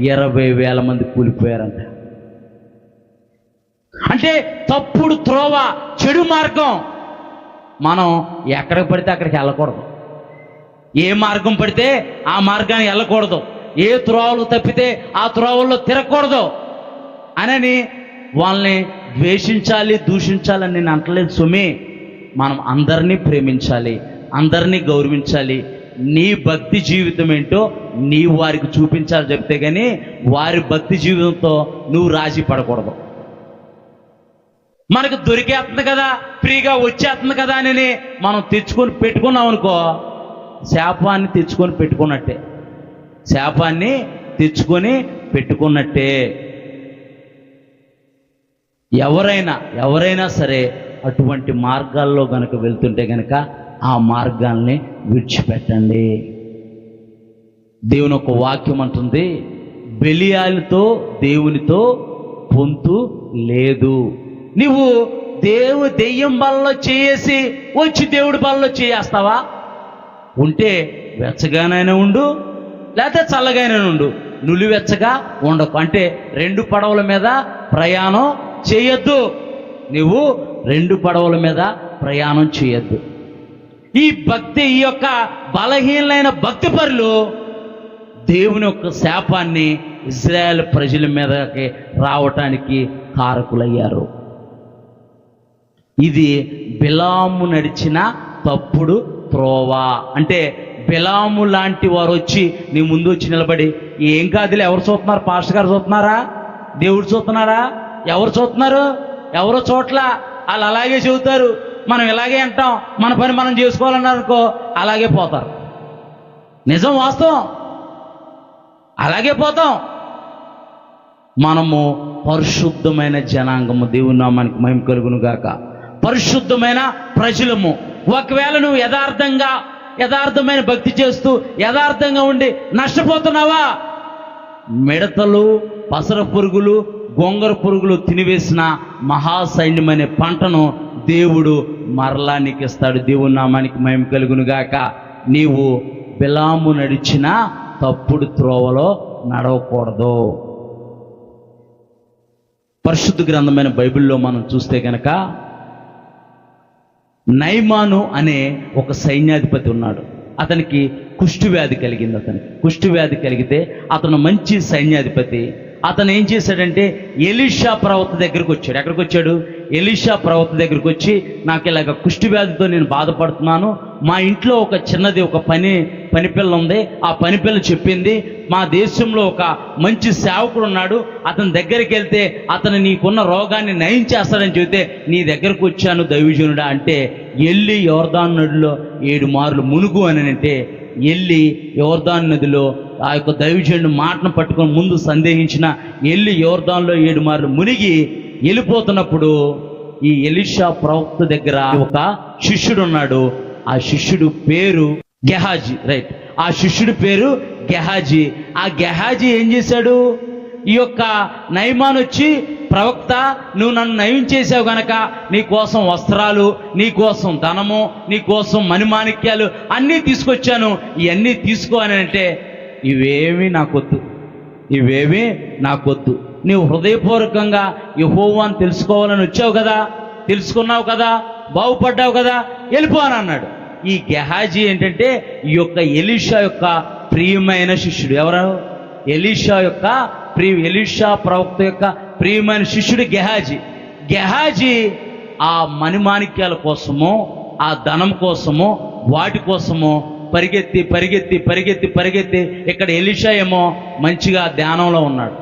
20,000 మంది కూలిపోయారంట. అంటే తప్పుడు త్రోవ, చెడు మార్గం. మనం ఎక్కడికి పడితే అక్కడికి వెళ్ళకూడదు, ఏ మార్గం పడితే ఆ మార్గానికి వెళ్ళకూడదు, ఏ త్రోవలు తప్పితే ఆ త్రోవల్లో తిరగకూడదు అని వాళ్ళని ద్వేషించాలి, దూషించాలని నేను అంటలేదు సుమి. మనం అందరినీ ప్రేమించాలి, అందరినీ గౌరవించాలి. నీ భక్తి జీవితం ఏంటో నీ వారికి చూపించాలి చెప్తే కానీ వారి భక్తి జీవితంతో నువ్వు రాజీ పడకూడదు. మనకు దొరికేస్తుంది కదా, ఫ్రీగా వచ్చేస్తుంది కదా అని మనం తెచ్చుకొని పెట్టుకున్నాం అనుకో, శాపాన్ని తెచ్చుకొని పెట్టుకున్నట్టే, శాపాన్ని తెచ్చుకొని పెట్టుకున్నట్టే. ఎవరైనా సరే అటువంటి మార్గాల్లో గనక వెళ్తుంటే గనక ఆ మార్గాల్ని విడిచిపెట్టండి. దేవుని ఒక వాక్యం అంటుంది, బెలియాలతో దేవునితో పొంతు లేదు. నువ్వు దెయ్యం బలలో చేసి వచ్చి దేవుడి బలలో చేస్తావా? ఉంటే వెచ్చగానైనా ఉండు, లేకపోతే చల్లగానే ఉండు, నులివెచ్చగా ఉండకు. అంటే 2 పడవల మీద ప్రయాణం చేయొద్దు. నువ్వు 2 పడవల మీద ప్రయాణం చేయొద్దు. ఈ యొక్క బలహీనమైన భక్తి పరులు దేవుని యొక్క శాపాన్ని ఇజ్రాయేల్ ప్రజల మీదకి రావటానికి కారకులయ్యారు. ఇది బిలాము నడిచిన తప్పుడు త్రోవ. అంటే బిలాము లాంటి వారు వచ్చి నీ ముందు వచ్చి నిలబడి, ఏం కాదులే, ఎవరు చూస్తున్నారు? పాస్టర్ గారు చూస్తున్నారా? దేవుడు చూస్తున్నారా? ఎవరు చూస్తున్నారు? ఎవరో చోట్ల వాళ్ళు అలాగే చెబుతారు, మనం ఇలాగే అంటాం, మన పని మనం చేసుకోవాలన్నారనుకో అలాగే పోతారు. నిజం, వాస్తవం, అలాగే పోతాం. మనము పరిశుద్ధమైన జనాంగము. దేవుని నామానికి మహిమ కలుగును గాక. పరిశుద్ధమైన ప్రజలము. ఒకవేళ నువ్వు యథార్థమైన భక్తి చేస్తూ యథార్థంగా ఉండి నష్టపోతున్నావా? మిడతలు, పసర పురుగులు, గొంగర పురుగులు తినివేసిన మహాసైన్యమనే పంటను దేవుడు మరలా నీకు ఇస్తాడు. దేవుని నామానికి మహిమ కలుగును గాక. నీవు బిలాము నడిచిన తప్పుడు త్రోవలో నడవకూడదు. పరిశుద్ధ గ్రంథమైన బైబిల్లో మనం చూస్తే కనుక నయమాను అనే ఒక సైన్యాధిపతి ఉన్నాడు. అతనికి కుష్ఠవ్యాధి కలిగింది. కుష్ఠవ్యాధి కలిగితే అతను మంచి సైన్యాధిపతి. అతను ఏం చేశాడంటే ఎలీషా ప్రవక్త దగ్గరికి వచ్చాడు. ఎక్కడికి వచ్చాడు? ఎలీషా ప్రవక్త దగ్గరికి వచ్చి, నాకు ఇలాగ కుష్ఠవ్యాధితో నేను బాధపడుతున్నాను, మా ఇంట్లో ఒక చిన్నది ఒక పనిపిల్ల ఉంది, ఆ పనిపిల్ల చెప్పింది మా దేశంలో ఒక మంచి సేవకుడు ఉన్నాడు, అతని దగ్గరికి వెళ్తే అతను నీకున్న రోగాన్ని నయం చేస్తాడని చెబితే నీ దగ్గరకు వచ్చాను దైవజనుడా అంటే, వెళ్ళి యోర్దాను నదిలో 7 మార్లు మునుగు అని అంటే వెళ్ళి యోర్దాను నదిలో ఆ యొక్క దైవజనుడి మాటను పట్టుకొని ముందు సందేహించిన వెళ్ళి యోర్దానులో 7 మార్లు మునిగి వెళ్ళిపోతున్నప్పుడు ఈ ఎలీషా ప్రవక్త దగ్గర ఒక శిష్యుడు ఉన్నాడు. ఆ శిష్యుడు పేరు గెహాజీ. రైట్, ఆ శిష్యుడి పేరు గెహాజీ. ఆ గెహాజీ ఏం చేశాడు? ఈ యొక్క నయమాను వచ్చి, ప్రవక్త నువ్వు నన్ను నయం చేసావు గనక నీ కోసం వస్త్రాలు, నీ కోసం ధనము, నీ కోసం మణిమాణిక్యాలు అన్నీ తీసుకొచ్చాను, ఇవన్నీ తీసుకో అని అంటే, ఇవేమీ నాకొద్దు. నీవు హృదయపూర్వకంగా యెహోవాను తెలుసుకోవాలని వచ్చావు కదా, తెలుసుకున్నావు కదా, బాగుపడ్డావు కదా, వెళ్ళిపో అని అన్నాడు. ఈ గెహాజీ ఏంటంటే ఈ యొక్క ఎలీషా యొక్క ప్రియమైన శిష్యుడు. ఎవరు? ఎలీషా ప్రవక్త యొక్క ప్రియమైన శిష్యుడు గెహాజీ ఆ మణిమాణిక్యాల కోసము, ఆ ధనం కోసము, వాటి కోసము పరిగెత్తి ఇక్కడ ఎలీషా ఏమో మంచిగా ధ్యానంలో ఉన్నాడు.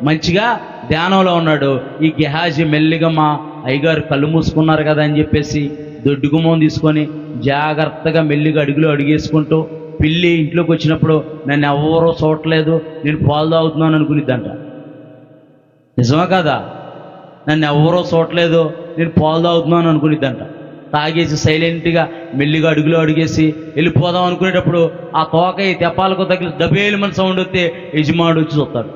మంచిగా ధ్యానంలో ఉన్నాడు. ఈ గెహాజీ మెల్లిగా మా అయ్యగారు కళ్ళు మూసుకున్నారు కదా అని చెప్పేసి దొడ్డుగుమ్మం తీసుకొని జాగ్రత్తగా మెల్లిగా అడుగేసుకుంటూ పిల్లి ఇంట్లోకి వచ్చినప్పుడు నన్ను ఎవరో చూడట్లేదు, నేను పాలు తాగుతున్నాను అనుకునిద్దంట. నిజమా కదా? నన్ను ఎవరో చూడట్లేదు, నేను పాలు తాగుతున్నాను అనుకునిద్దంట. తాగేసి సైలెంట్గా మెల్లిగా అడుగేసి వెళ్ళిపోదాం అనుకునేటప్పుడు ఆ తోక ఈ తెప్పాలకు తగిలి డబేలుమని సౌండ్ వస్తే యజమానుడు వచ్చి చూస్తాడు.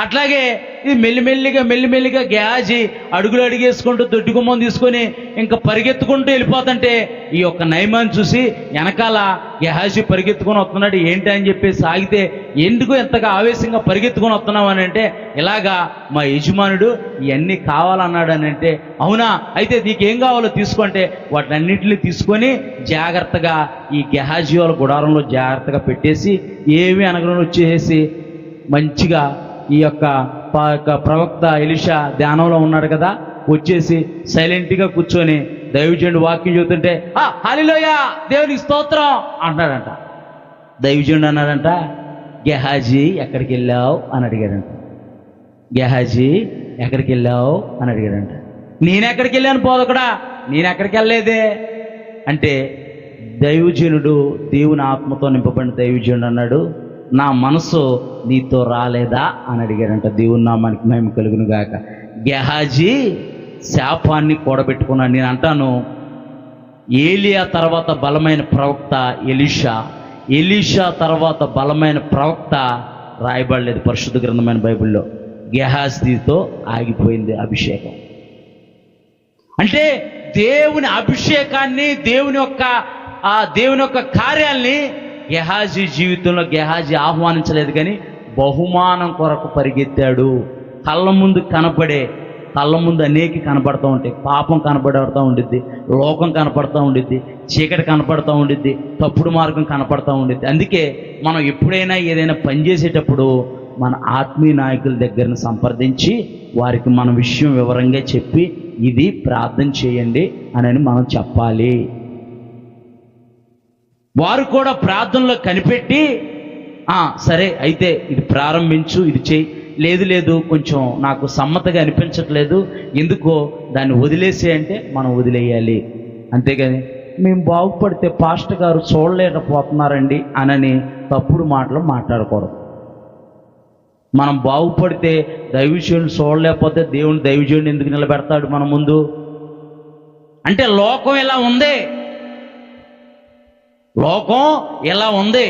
అట్లాగే ఇది మెల్లిమెల్లిగా గెహాజీ అడుగేసుకుంటూ దొడ్డుగుమ్మం తీసుకొని ఇంకా పరిగెత్తుకుంటూ వెళ్ళిపోతుంటే ఈ యొక్క నయమాన్ని చూసి వెనకాల గెహాజీ పరిగెత్తుకొని వస్తున్నాడు. ఏంటి అని చెప్పేసి ఆగితే, ఎందుకు ఎంతగా ఆవేశంగా పరిగెత్తుకొని వస్తున్నావు అని అంటే, ఇలాగా మా యజమానుడు ఇవన్నీ కావాలన్నాడు అని అంటే, అవునా అయితే నీకేం కావాలో తీసుకుంటే వాటినన్నింటినీ తీసుకొని జాగ్రత్తగా ఈ గెహాజీ వాళ్ళ గుడారంలో జాగ్రత్తగా పెట్టేసి ఏమీ అనగలను వచ్చేసి మంచిగా ఈ యొక్క ప్రవక్త ఎలీషా ధ్యానంలో ఉన్నాడు కదా, వచ్చేసి సైలెంట్గా కూర్చొని దైవజనుడు వాక్యం చెబుతుంటే హల్లెలూయా దేవునికి స్తోత్రం అంటున్నాడంట. దైవజనుడు అన్నాడంట, గెహాజీ ఎక్కడికి వెళ్ళావు అని అడిగాడంట. నేనెక్కడికి వెళ్ళాను బోధకుడా, నేనెక్కడికి వెళ్ళలేదే అంటే, దైవజనుడు దేవుని ఆత్మతో నింపబడిన దైవజనుడు అన్నాడు, నా మనసు నీతో రాలేదా అని అడిగాడంట. దేవుని నామానికి మహిమ కలుగును గాక. గెహాజీ శాపాన్ని కూడబెట్టుకున్నాడు. నేను అంటాను, ఏలియా తర్వాత బలమైన ప్రవక్త ఎలీషా తర్వాత బలమైన ప్రవక్త రాయబడలేదు పరిశుద్ధ గ్రంథమైన బైబిల్లో. గెహాజీతో ఆగిపోయింది అభిషేకం. అంటే దేవుని అభిషేకాన్ని, దేవుని యొక్క కార్యాల్ని గెహాజీ జీవితంలో గెహాజీ ఆహ్వానించలేదు, కానీ బహుమానం కొరకు పరిగెత్తాడు. కళ్ళ ముందు అనేకి కనపడుతూ ఉంటాయి. పాపం కనపడుతూ ఉండిద్ది, లోకం కనపడుతూ ఉండిద్ది, చీకటి కనపడుతూ ఉండిద్ది, తప్పుడు మార్గం కనపడుతూ ఉండిద్ది. అందుకే మనం ఎప్పుడైనా ఏదైనా పని చేసేటప్పుడు మన ఆత్మీయ నాయకుల దగ్గరను సంప్రదించి వారికి మన విషయం వివరంగా చెప్పి ఇది ప్రార్థన చేయండి అని మనం చెప్పాలి. వారు కూడా ప్రార్థనలో కనిపెట్టి సరే అయితే ఇది ప్రారంభించు, ఇది చేయి, లేదు కొంచెం నాకు సమ్మతగా అనిపించట్లేదు, ఎందుకో దాన్ని వదిలేసే అంటే మనం వదిలేయాలి. అంతేగాని మేము బాగుపడితే పాస్టర్ గారు చూడలేకపోతున్నారండి అనని తప్పుడు మాటలు మాట్లాడకూడదు. మనం బాగుపడితే దైవజనుడు చూడలేకపోతే దేవుని దైవజనుడు ఎందుకు నిలబెడతాడు మన ముందు? అంటే లోకం ఇలా ఉంది, లోకం ఎలా ఉంది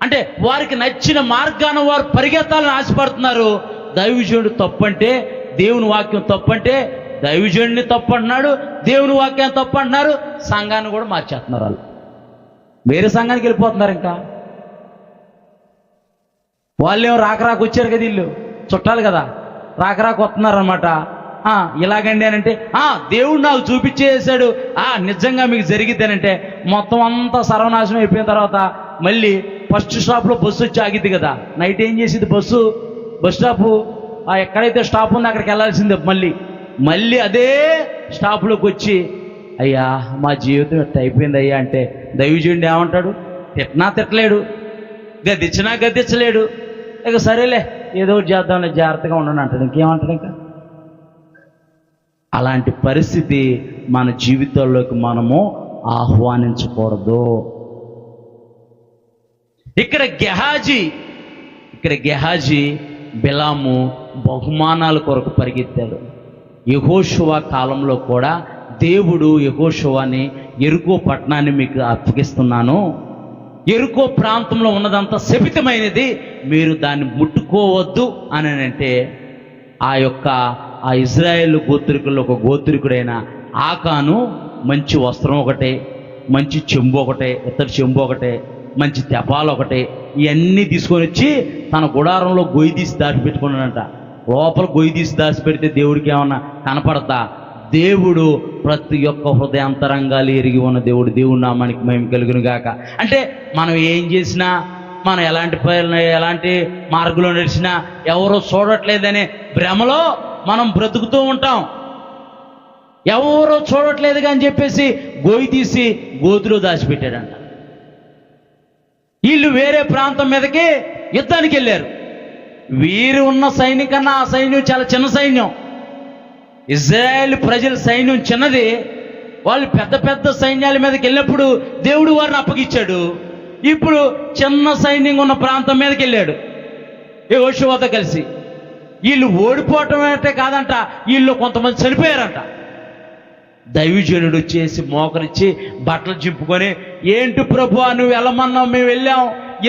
అంటే వారికి నచ్చిన మార్గాన వారు పరిగెత్తాలని ఆశపడుతున్నారు. దైవజనుడు తప్పంటే, దేవుని వాక్యం తప్పంటే దైవజనుడిని తప్పు అంటున్నాడు, దేవుని వాక్యాన్ని తప్పు అంటున్నారు, సంఘాన్ని కూడా మార్చేస్తున్నారు. వాళ్ళు వేరే సంఘానికి వెళ్ళిపోతున్నారు. ఇంకా వాళ్ళేమో రాక వచ్చారు కదా, వీళ్ళు చుట్టాలు కదా, రాక వస్తున్నారనమాట. ఇలాగండి అని అంటే దేవుడు నాకు చూపించేసాడు, నిజంగా మీకు జరిగిద్దేనంటే మొత్తం అంతా సర్వనాశనం అయిపోయిన తర్వాత మళ్ళీ ఫస్ట్ స్టాప్లో బస్సు వచ్చి ఆగిద్ది కదా. నైట్ ఏం చేసింది బస్ స్టాపు, ఎక్కడైతే స్టాప్ ఉందో అక్కడికి వెళ్ళాల్సిందే. మళ్ళీ అదే స్టాప్లోకి వచ్చి అయ్యా మా జీవితం ఇట్ట అయిపోయింది అయ్యా అంటే దైవజనుడు ఏమంటాడు? తిట్టినా తిట్టలేడు, గద్దించినా గద్దించలేడు. ఇక సరేలే ఏదో ఒకటి చేద్దాంలే, జాగ్రత్తగా ఉండను అంటాడు. ఇంకేమంటాడు? ఇంకా అలాంటి పరిస్థితి మన జీవితంలోకి మనము ఆహ్వానించకూడదు. ఇక్కడ గెహాజీ బిలాము బహుమానాల కొరకు పరిగెత్తాడు. యెహోషువ కాలంలో కూడా దేవుడు యెహోషువని యెరికో పట్టణాన్ని మీకు అప్పగిస్తున్నాను, యెరికో ప్రాంతంలో ఉన్నదంతా శపితమైనది, మీరు దాన్ని ముట్టుకోవద్దు అని అంటే ఆ ఇజ్రాయేల్ గోత్రికుల్లో ఒక గోత్రికుడైన ఆకాను మంచి వస్త్రం ఒకటే, మంచి చెంబు ఒకటే, ఇత్తడి చెంబు ఒకటే, మంచి తెపాలు ఒకటే, ఇవన్నీ తీసుకొని వచ్చి తన గుడారంలో గొయ్యి తీసి దాచిపెట్టుకున్నాడంట. లోపల గొయ్యి తీసి దాచిపెడితే దేవుడికి ఏమన్నా కనపడతా? దేవుడు ప్రతి ఒక్క హృదయాంతరంగాలు ఎరిగి ఉన్న దేవుడు. దేవుడి నామానికి మహిమ కలుగును గాక. అంటే మనం ఏం చేసినా, మనం ఎలాంటి మార్గంలో నడిచినా ఎవరో చూడట్లేదనే భ్రమలో మనం బ్రతుకుతూ ఉంటాం. ఎవరో చూడట్లేదుగా అని చెప్పేసి గొయ్యి తీసి గోతులో దాచిపెట్టాడంట. వీళ్ళు వేరే ప్రాంతం మీదకి యుద్ధానికి వెళ్ళారు. వీరు ఉన్న సైనికన్నా ఆ సైన్యం చాలా చిన్న సైన్యం. ఇజ్రాయేల్ ప్రజల సైన్యం చిన్నది. వాళ్ళు పెద్ద పెద్ద సైన్యాల మీదకి వెళ్ళినప్పుడు దేవుడు వారిని అప్పగించాడు. ఇప్పుడు చిన్న సైన్యం ఉన్న ప్రాంతం మీదకి వెళ్ళాడు యెహోషువతో కలిసి. వీళ్ళు ఓడిపోవటం అంటే కాదంట, వీళ్ళు కొంతమంది చనిపోయారంట. దైవజనుడు వచ్చేసి మోకరిచ్చి బట్టలు చింపుకొని, ఏంటి ప్రభువా నువ్వు వెళ్ళమన్నావు, మేము వెళ్ళాం,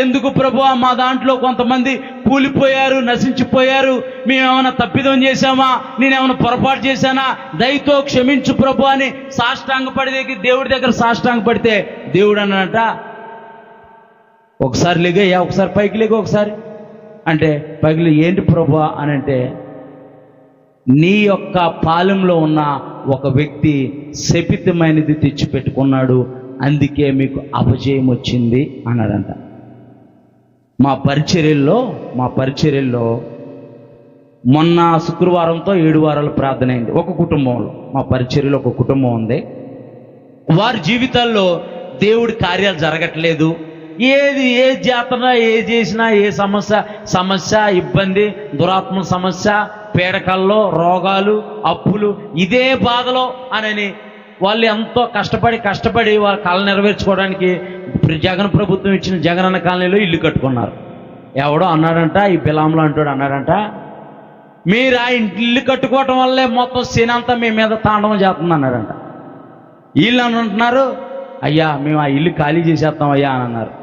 ఎందుకు ప్రభువా మా దాంట్లో కొంతమంది కూలిపోయారు, నశించిపోయారు, మేమేమైనా తప్పిదం చేశామా, నేనేమైనా పొరపాటు చేశానా, దయతో క్షమించు ప్రభు అని సాష్టాంగపడి దేవుడి దగ్గర సాష్టాంగపడితే దేవుడు అన్నట, ఒకసారి లేగయ్యా, ఒకసారి పైకి లేక, ఒకసారి అంటే పైకి ఏంటి ప్రభువా అని అంటే, నీ యొక్క పాలెంలో ఉన్న ఒక వ్యక్తి శపితమైనది తెచ్చిపెట్టుకున్నాడు, అందుకే మీకు అపజయం వచ్చింది అన్నాడంట. మా పరిచర్యల్లో మొన్న శుక్రవారంతో 7 వారాలు ప్రార్థన అయింది. ఒక కుటుంబంలో, మా పరిచర్యలో ఒక కుటుంబం ఉంది. వారి జీవితాల్లో దేవుడి కార్యాలు జరగట్లేదు. ఏ జాతర ఏది చేసినా ఏ సమస్య ఇబ్బంది, దురాత్మ సమస్య, పీడకల్లో రోగాలు, అప్పులు, ఇదే బాధలో అని వాళ్ళు ఎంతో కష్టపడి వాళ్ళ కళ నెరవేర్చుకోవడానికి జగన్ ప్రభుత్వం ఇచ్చిన జగనన్న కాలనీలో ఇల్లు కట్టుకున్నారు. ఎవడో అన్నాడంట, ఈ బిలాంలో అంటాడు అన్నాడంట, మీరు ఆ ఇల్లు కట్టుకోవటం వల్లే మొత్తం శనంతా మీ మీద తాండవం చేస్తుంది అన్నాడంట. వీళ్ళు అని అంటున్నారు, అయ్యా మేము ఆ ఇల్లు ఖాళీ చేసేస్తాం అయ్యా అని అన్నారు.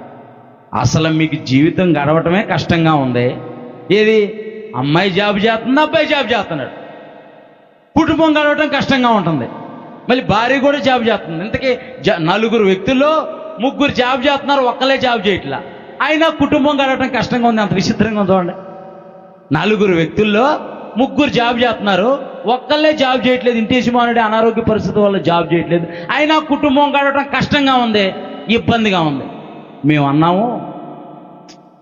అసలు మీకు జీవితం గడవటమే కష్టంగా ఉంది. ఏది అమ్మాయి జాబ్ చేస్తుంది, అబ్బాయి జాబ్ చేస్తున్నాడు, కుటుంబం గడవటం కష్టంగా ఉంటుంది. మళ్ళీ భార్య కూడా జాబ్ చేస్తుంది. ఇంతకీ 4 వ్యక్తుల్లో 3 జాబ్ చేస్తున్నారు, ఒక్కలే జాబ్ చేయట్లా, అయినా కుటుంబం గడవటం కష్టంగా ఉంది. అంత విచిత్రంగా ఉంది చూడండి. 4 వ్యక్తుల్లో 3 జాబ్ చేస్తున్నారు, ఒక్కళ్ళే జాబ్ చేయట్లేదు. ఇంటేసిమానుడి అనారోగ్య పరిస్థితి వల్ల జాబ్ చేయట్లేదు, అయినా కుటుంబం గడవటం కష్టంగా ఉంది, ఇబ్బందిగా ఉంది. మేము అన్నాము,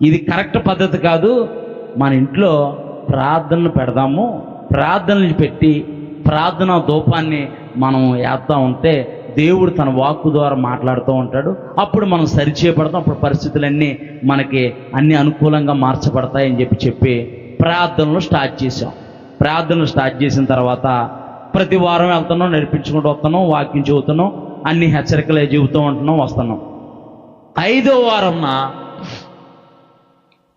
ఇది కరెక్ట్ పద్ధతి కాదు, మన ఇంట్లో ప్రార్థనలు పెడదాము, ప్రార్థనలు పెట్టి ప్రార్థన ధూపాన్ని మనం వేస్తూ ఉంటే దేవుడు తన వాక్కు ద్వారా మాట్లాడుతూ ఉంటాడు. అప్పుడు మనం సరిచేయబడతాం, అప్పుడు పరిస్థితులన్నీ మనకి అన్ని అనుకూలంగా మార్చబడతాయని చెప్పి ప్రార్థనలు స్టార్ట్ చేసాం. ప్రార్థనలు స్టార్ట్ చేసిన తర్వాత ప్రతి వారం వెళ్తున్నాం, నడిపించుకుంటూ వస్తున్నాం, వాక్యం చెబుతున్నాం, అన్ని హెచ్చరికలు చెబుతూ ఉంటున్నాం, వస్తున్నాం. 5వ వారం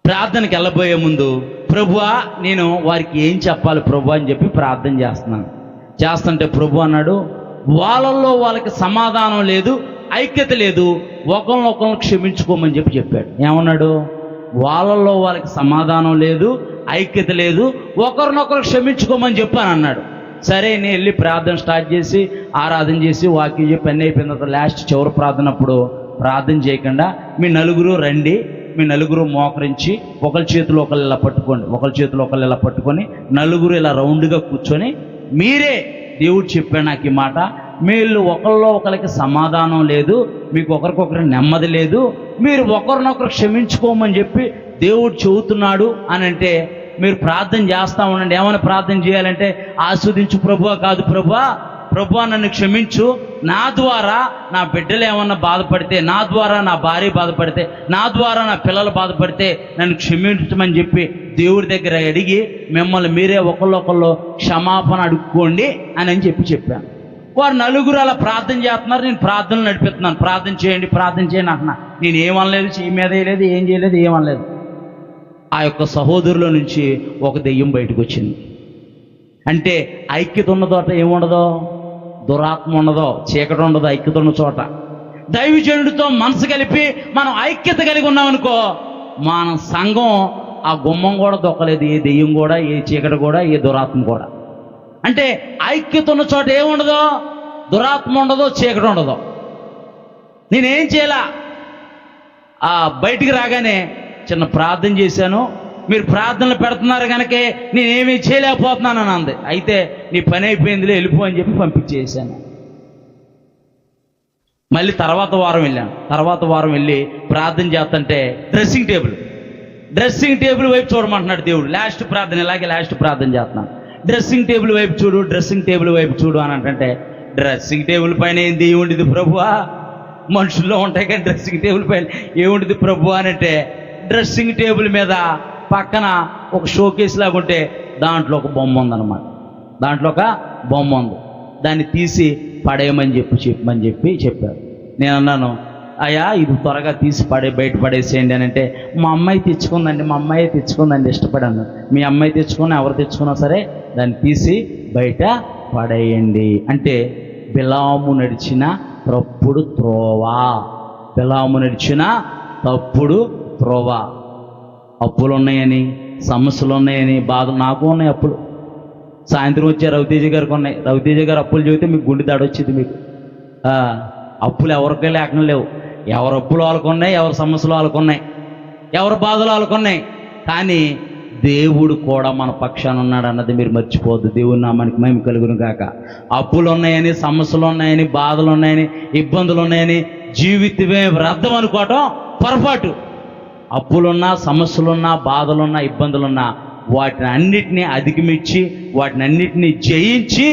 ప్రార్థనకి వెళ్ళబోయే ముందు ప్రభువా నేను వారికి ఏం చెప్పాలి ప్రభు అని చెప్పి ప్రార్థన చేస్తున్నాను. చేస్తుంటే ప్రభు అన్నాడు, వాళ్ళల్లో వాళ్ళకి సమాధానం లేదు, ఐక్యత లేదు, ఒకరినొకరిని క్షమించుకోమని చెప్పాడు. ఏమన్నాడు? వాళ్ళల్లో వాళ్ళకి సమాధానం లేదు, ఐక్యత లేదు, ఒకరినొకరు క్షమించుకోమని చెప్పాను అన్నాడు. సరే నేను వెళ్ళి ప్రార్థన స్టార్ట్ చేసి ఆరాధన చేసి వాక్యం చెప్పి అన్నీ అయిపోయిన తర్వాత లాస్ట్ చివరి ప్రార్థనప్పుడు ప్రార్థన చేయకుండా మీ నలుగురు రండి, మీ నలుగురు మోకరించి ఒకరి చేతులు ఒకళ్ళు ఇలా పట్టుకోండి, ఒకరి చేతులు ఒకళ్ళు ఇలా పట్టుకొని నలుగురు ఇలా రౌండ్గా కూర్చొని మీరే దేవుడు చెప్పాడు నాకు ఈ మాట, మీరు ఒకరిలో ఒకరికి సమాధానం లేదు, మీకు ఒకరికొకరి నెమ్మది లేదు, మీరు ఒకరినొకరు క్షమించుకోమని చెప్పి దేవుడు చెబుతున్నాడు అని అంటే మీరు ప్రార్థన చేస్తూ ఉండండి. ఏమైనా ప్రార్థన చేయాలంటే ఆస్వాదించు ప్రభువా కాదు, ప్రభువా నన్ను క్షమించు, నా ద్వారా నా బిడ్డలు ఏమన్నా బాధపడితే, నా ద్వారా నా భార్య బాధపడితే, నా ద్వారా నా పిల్లలు బాధపడితే నన్ను క్షమించమని చెప్పి దేవుడి దగ్గర అడిగి మిమ్మల్ని మీరే ఒకళ్ళొకళ్ళు క్షమాపణ అడుక్కోండి అని చెప్పాను. వారు నలుగురు అలా ప్రార్థన చేస్తున్నారు, నేను ప్రార్థనలు నడిపిస్తున్నాను. ప్రార్థన చేయండి అంటున్నా. నేను ఏమనలేదు, చెయ్యి మీద వేయలేదు, ఏం చేయలేదు, ఏమనలేదు. ఆ యొక్క సహోదరుల నుంచి ఒక దెయ్యం బయటకు వచ్చింది. అంటే ఐక్యత ఉన్న చోట ఏముండదో, దురాత్మ ఉండదో, చీకటి ఉండదో, ఐక్యత ఉన్న చోట దైవజనుడితో మనసు కలిపి మనం ఐక్యత కలిగి ఉన్నామనుకో, మన సంఘం ఆ గుమ్మం కూడా దొక్కలేదు, ఏ దెయ్యం కూడా, ఏ చీకటి కూడా, ఏ దురాత్మ కూడా. అంటే ఐక్యత ఉన్న చోట ఏముండదో, దురాత్మ ఉండదో, చీకటి ఉండదో. నేనేం చేయాలా, బయటికి రాగానే చిన్న ప్రార్థన చేశాను, మీరు ప్రార్థనలు పెడుతున్నారు కనుకే నేనేమీ చేయలేకపోతున్నాను అని అంది. అయితే నీ పని అయిపోయిందిలే, వెళ్ళిపో అని చెప్పి పంపించేసాను. మళ్ళీ తర్వాత వారం వెళ్ళాను. తర్వాత వారం వెళ్ళి ప్రార్థన చేస్తుంటే డ్రెస్సింగ్ టేబుల్ వైపు చూడమంటున్నాడు దేవుడు. లాస్ట్ ప్రార్థన, ఇలాగే లాస్ట్ ప్రార్థన చేస్తున్నాను. డ్రెస్సింగ్ టేబుల్ వైపు చూడు అని అంటే డ్రెస్సింగ్ టేబుల్ పైన ఏంది ఏముండేది ప్రభువా, మనుషుల్లో ఉంటాయి కానీ డ్రెస్సింగ్ టేబుల్ పైన ఏముండేది ప్రభు అని అంటే, డ్రెస్సింగ్ టేబుల్ మీద పక్కన ఒక షోకేస్ లాగా ఉంటే దాంట్లో ఒక బొమ్మ ఉందన్నమాట. దాంట్లో ఒక బొమ్మ ఉంది, దాన్ని తీసి పడేయమని చెప్పారు. నేను అన్నాను, అయ్యా ఇది త్వరగా తీసి బయట పడేసేయండి అని అంటే, మా అమ్మాయి తెచ్చుకుందండి ఇష్టపడాను. మీ అమ్మాయి తెచ్చుకున్నా ఎవరు తెచ్చుకున్నా సరే దాన్ని తీసి బయట పడేయండి అంటే, బిలాము నడిచిన తప్పుడు త్రోవ. అప్పులు ఉన్నాయని, సమస్యలు ఉన్నాయని, బాధలు నాకు ఉన్నాయి. అప్పులు సాయంత్రం వచ్చే రవితేజ గారికి ఉన్నాయి. రవితేజ గారు అప్పులు చెబితే మీకు గుండె దాడొచ్చింది. మీకు అప్పులు ఎవరికే లేకుండా లేవు. ఎవరు అప్పులు వాళ్ళకున్నాయి, ఎవరి సమస్యలు వాళ్ళకున్నాయి, ఎవరి బాధలు వాళ్ళకున్నాయి. కానీ దేవుడు కూడా మన పక్షాన ఉన్నాడు అన్నది మీరు మర్చిపోవద్దు. దేవుని నామానికి మహిమ కలుగును గాక. అప్పులు ఉన్నాయని, సమస్యలు ఉన్నాయని, బాధలు ఉన్నాయని, ఇబ్బందులు ఉన్నాయని జీవితమే వ్యర్థం అనుకోవటం పొరపాటు. అప్పులున్నా, సమస్యలున్నా, బాధలున్నా, ఇబ్బందులున్నా వాటిని అన్నిటినీ అధిగమించి వాటిని అన్నిటినీ జయించి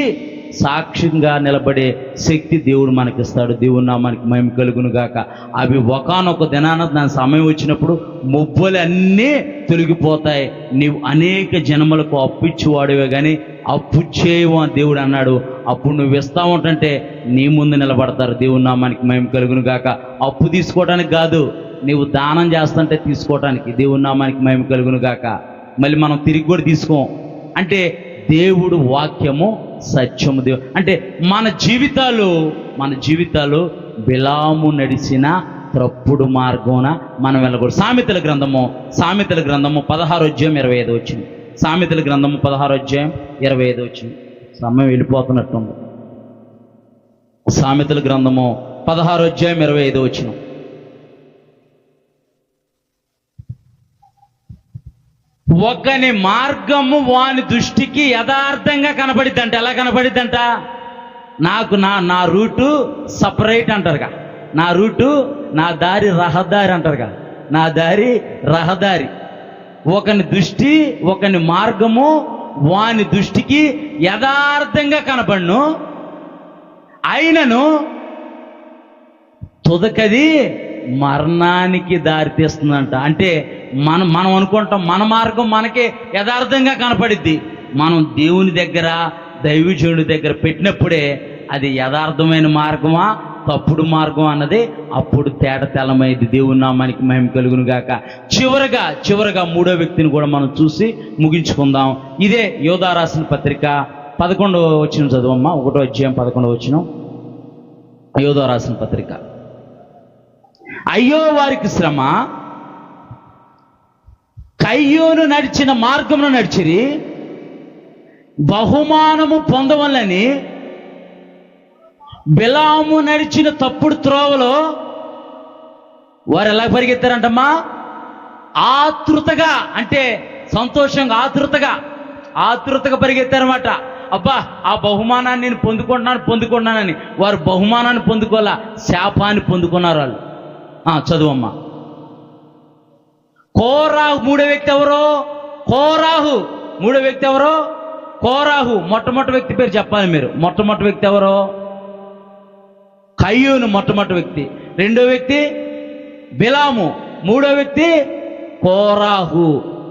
సాక్ష్యంగా నిలబడే శక్తి దేవుడు మనకిస్తాడు. దేవుని నామానికి మహిమ కలుగును గాక. అవి ఒకానొక దినాన దాని సమయం వచ్చినప్పుడు మొబ్బలు అన్నీ తొలగిపోతాయి. నీవు అనేక జన్మలకు అప్పు ఇచ్చేవాడివే కానీ అప్పు చేయవు అని దేవుడు అన్నాడు. అప్పుడు నువ్వు ఇస్తా ఉంటుంటే నీ ముందు నిలబడతారు. దేవుని నామానికి మహిమ కలుగును గాక. అప్పు తీసుకోవడానికి కాదు, నీవు దానం చేస్తుంటే తీసుకోవటానికి. దేవుని నామానికి మహిమ కలుగును గాక. మళ్ళీ మనం తిరిగి కూడా తీసుకోం. అంటే దేవుడు వాక్యము సత్యము. అంటే మన జీవితాలు బిలాము నడిచిన తప్పుడు మార్గమున మనం వెళ్ళకూడదు. సామెతల గ్రంథము 16 అధ్యాయం 25 వచ్చింది. సామెతల గ్రంథము 16 అధ్యాయం 25 వచ్చింది. సమయం వెళ్ళిపోతున్నట్టుంది. సామెతల గ్రంథము 16 అధ్యాయం 25 వచ్చింది. ఒకని మార్గము వాని దృష్టికి యథార్థంగా కనపడిద్దంట. ఎలా కనపడిద్దంట? నా రూటు సపరేట్ అంటారుగా, నా దారి రహదారి అంటారుగా, నా దారి రహదారి. ఒకని మార్గము వాని దృష్టికి యథార్థంగా కనపడును, అయినను తుదకది మరణానికి దారితీస్తుందంట. అంటే మనం అనుకుంటాం మన మార్గం మనకే యథార్థంగా కనపడిద్ది. మనం దేవుని దగ్గర, దైవజనుడి దగ్గర పెట్టినప్పుడే అది యథార్థమైన మార్గమా తప్పుడు మార్గం అన్నది అప్పుడు తేటతెల్లమైంది. దేవుని నామానికి మహిమ కలుగును గాక. చివరగా మూడో వ్యక్తిని కూడా మనం చూసి ముగించుకుందాం. ఇదే యోధా రాసిన పత్రిక 11వ వచనం చదువమ్మా. 1వ అధ్యాయం 11వ వచనం. యోధా రాసిన పత్రిక. అయ్యో వారికి శ్రమ, కయ్యోను నడిచిన మార్గమును నడిచిరి, బహుమానము పొందవలని బిలాము నడిచిన తప్పుడు త్రోవలో వారు ఎలా పరిగెత్తారంటమ్మా? ఆతృతగా, అంటే సంతోషంగా ఆతృతగా పరిగెత్తారన్నమాట. అబ్బా ఆ బహుమానాన్ని నేను పొందుకున్నానని వారు బహుమానాన్ని పొందుకోవాలా, శాపాన్ని పొందుకున్నారు వాళ్ళు. చదువమ్మా. కోరాహు మూడో వ్యక్తి ఎవరో? కోరాహు. మొట్టమొదటి వ్యక్తి పేరు చెప్పాలి మీరు. మొట్టమొదటి వ్యక్తి ఎవరో? కయ్యూను మొట్టమొదటి వ్యక్తి. రెండో వ్యక్తి బిలాము. మూడో వ్యక్తి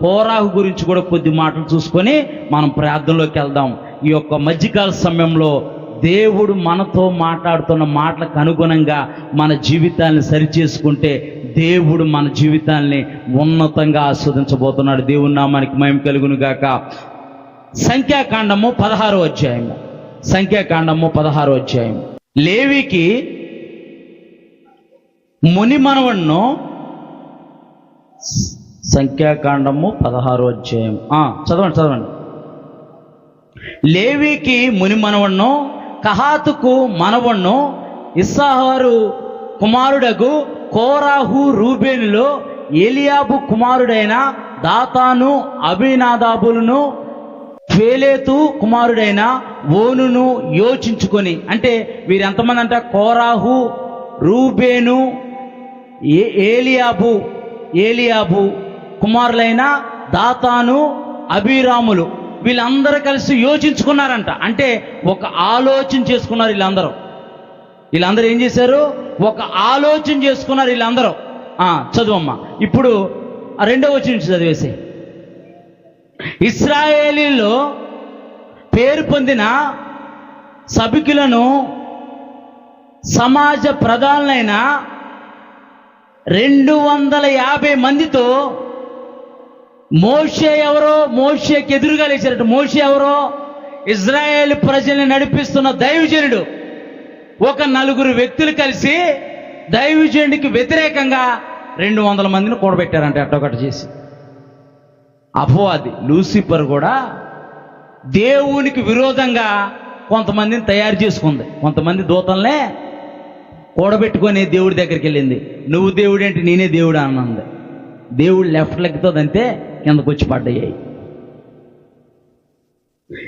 కోరాహు గురించి కూడా కొద్ది మాటలు చూసుకొని మనం ప్రార్థనలోకి వెళ్దాం. ఈ యొక్క మధ్యకాల సమయంలో దేవుడు మనతో మాట్లాడుతున్న మాటలకు అనుగుణంగా మన జీవితాన్ని సరిచేసుకుంటే దేవుడు మన జీవితాన్ని ఉన్నతంగా ఆస్వాదించబోతున్నాడు. దేవుని నామానికి మహిమ కలుగును గాక. సంఖ్యాకాండము 16వ అధ్యాయం. లేవికి ముని మనవణ్ణు, సంఖ్యాకాండము 16వ అధ్యాయం చదవండి. లేవికి ముని మనవణ్ణు, కహాతుకు మనవణ్ణు, ఇస్సాహారు కుమారుడగు కోరాహు రూబేనులో ఏలియాబు కుమారుడైన దాతాను, అబీనాదాబులను, ఫేలేతు కుమారుడైన ఓనును యోచించుకొని. అంటే వీరు ఎంతమంది అంటే కోరాహు, రూబేను, ఏలియాబు కుమారులైన దాతాను, అబీరాములు, వీళ్ళందరూ కలిసి యోచించుకున్నారంట. అంటే ఒక ఆలోచన చేసుకున్నారు వీళ్ళందరూ ఏం చేశారు? ఒక ఆలోచన చేసుకున్నారు వీళ్ళందరూ. చదువమ్మా. ఇప్పుడు రెండవ వచనం చదివేసి. ఇశ్రాయేలీలో పేరు పొందిన సభికులను, సమాజ ప్రధానులైన 250 మందితో మోషేకి ఎదురుగా లేచారట. మోషే ఎవరో? ఇజ్రాయేల్ ప్రజల్ని నడిపిస్తున్న దైవజనుడు. ఒక 4 వ్యక్తులు కలిసి దైవజనుడికి వ్యతిరేకంగా 200 మందిని కూడబెట్టారంట. అట్టొకటి చేసి అపవాది లూసిఫర్ కూడా దేవునికి విరోధంగా కొంతమందిని తయారు చేసుకుంది. కొంతమంది దూతల్నే కూడబెట్టుకొని దేవుడి దగ్గరికి వెళ్ళింది. నువ్వు దేవుడు ఏంటి, నేనే దేవుడు అన్నది. దేవుడు లెఫ్ట్ లెగ్తో దంతే కిందకు వచ్చి పడ్డాయి.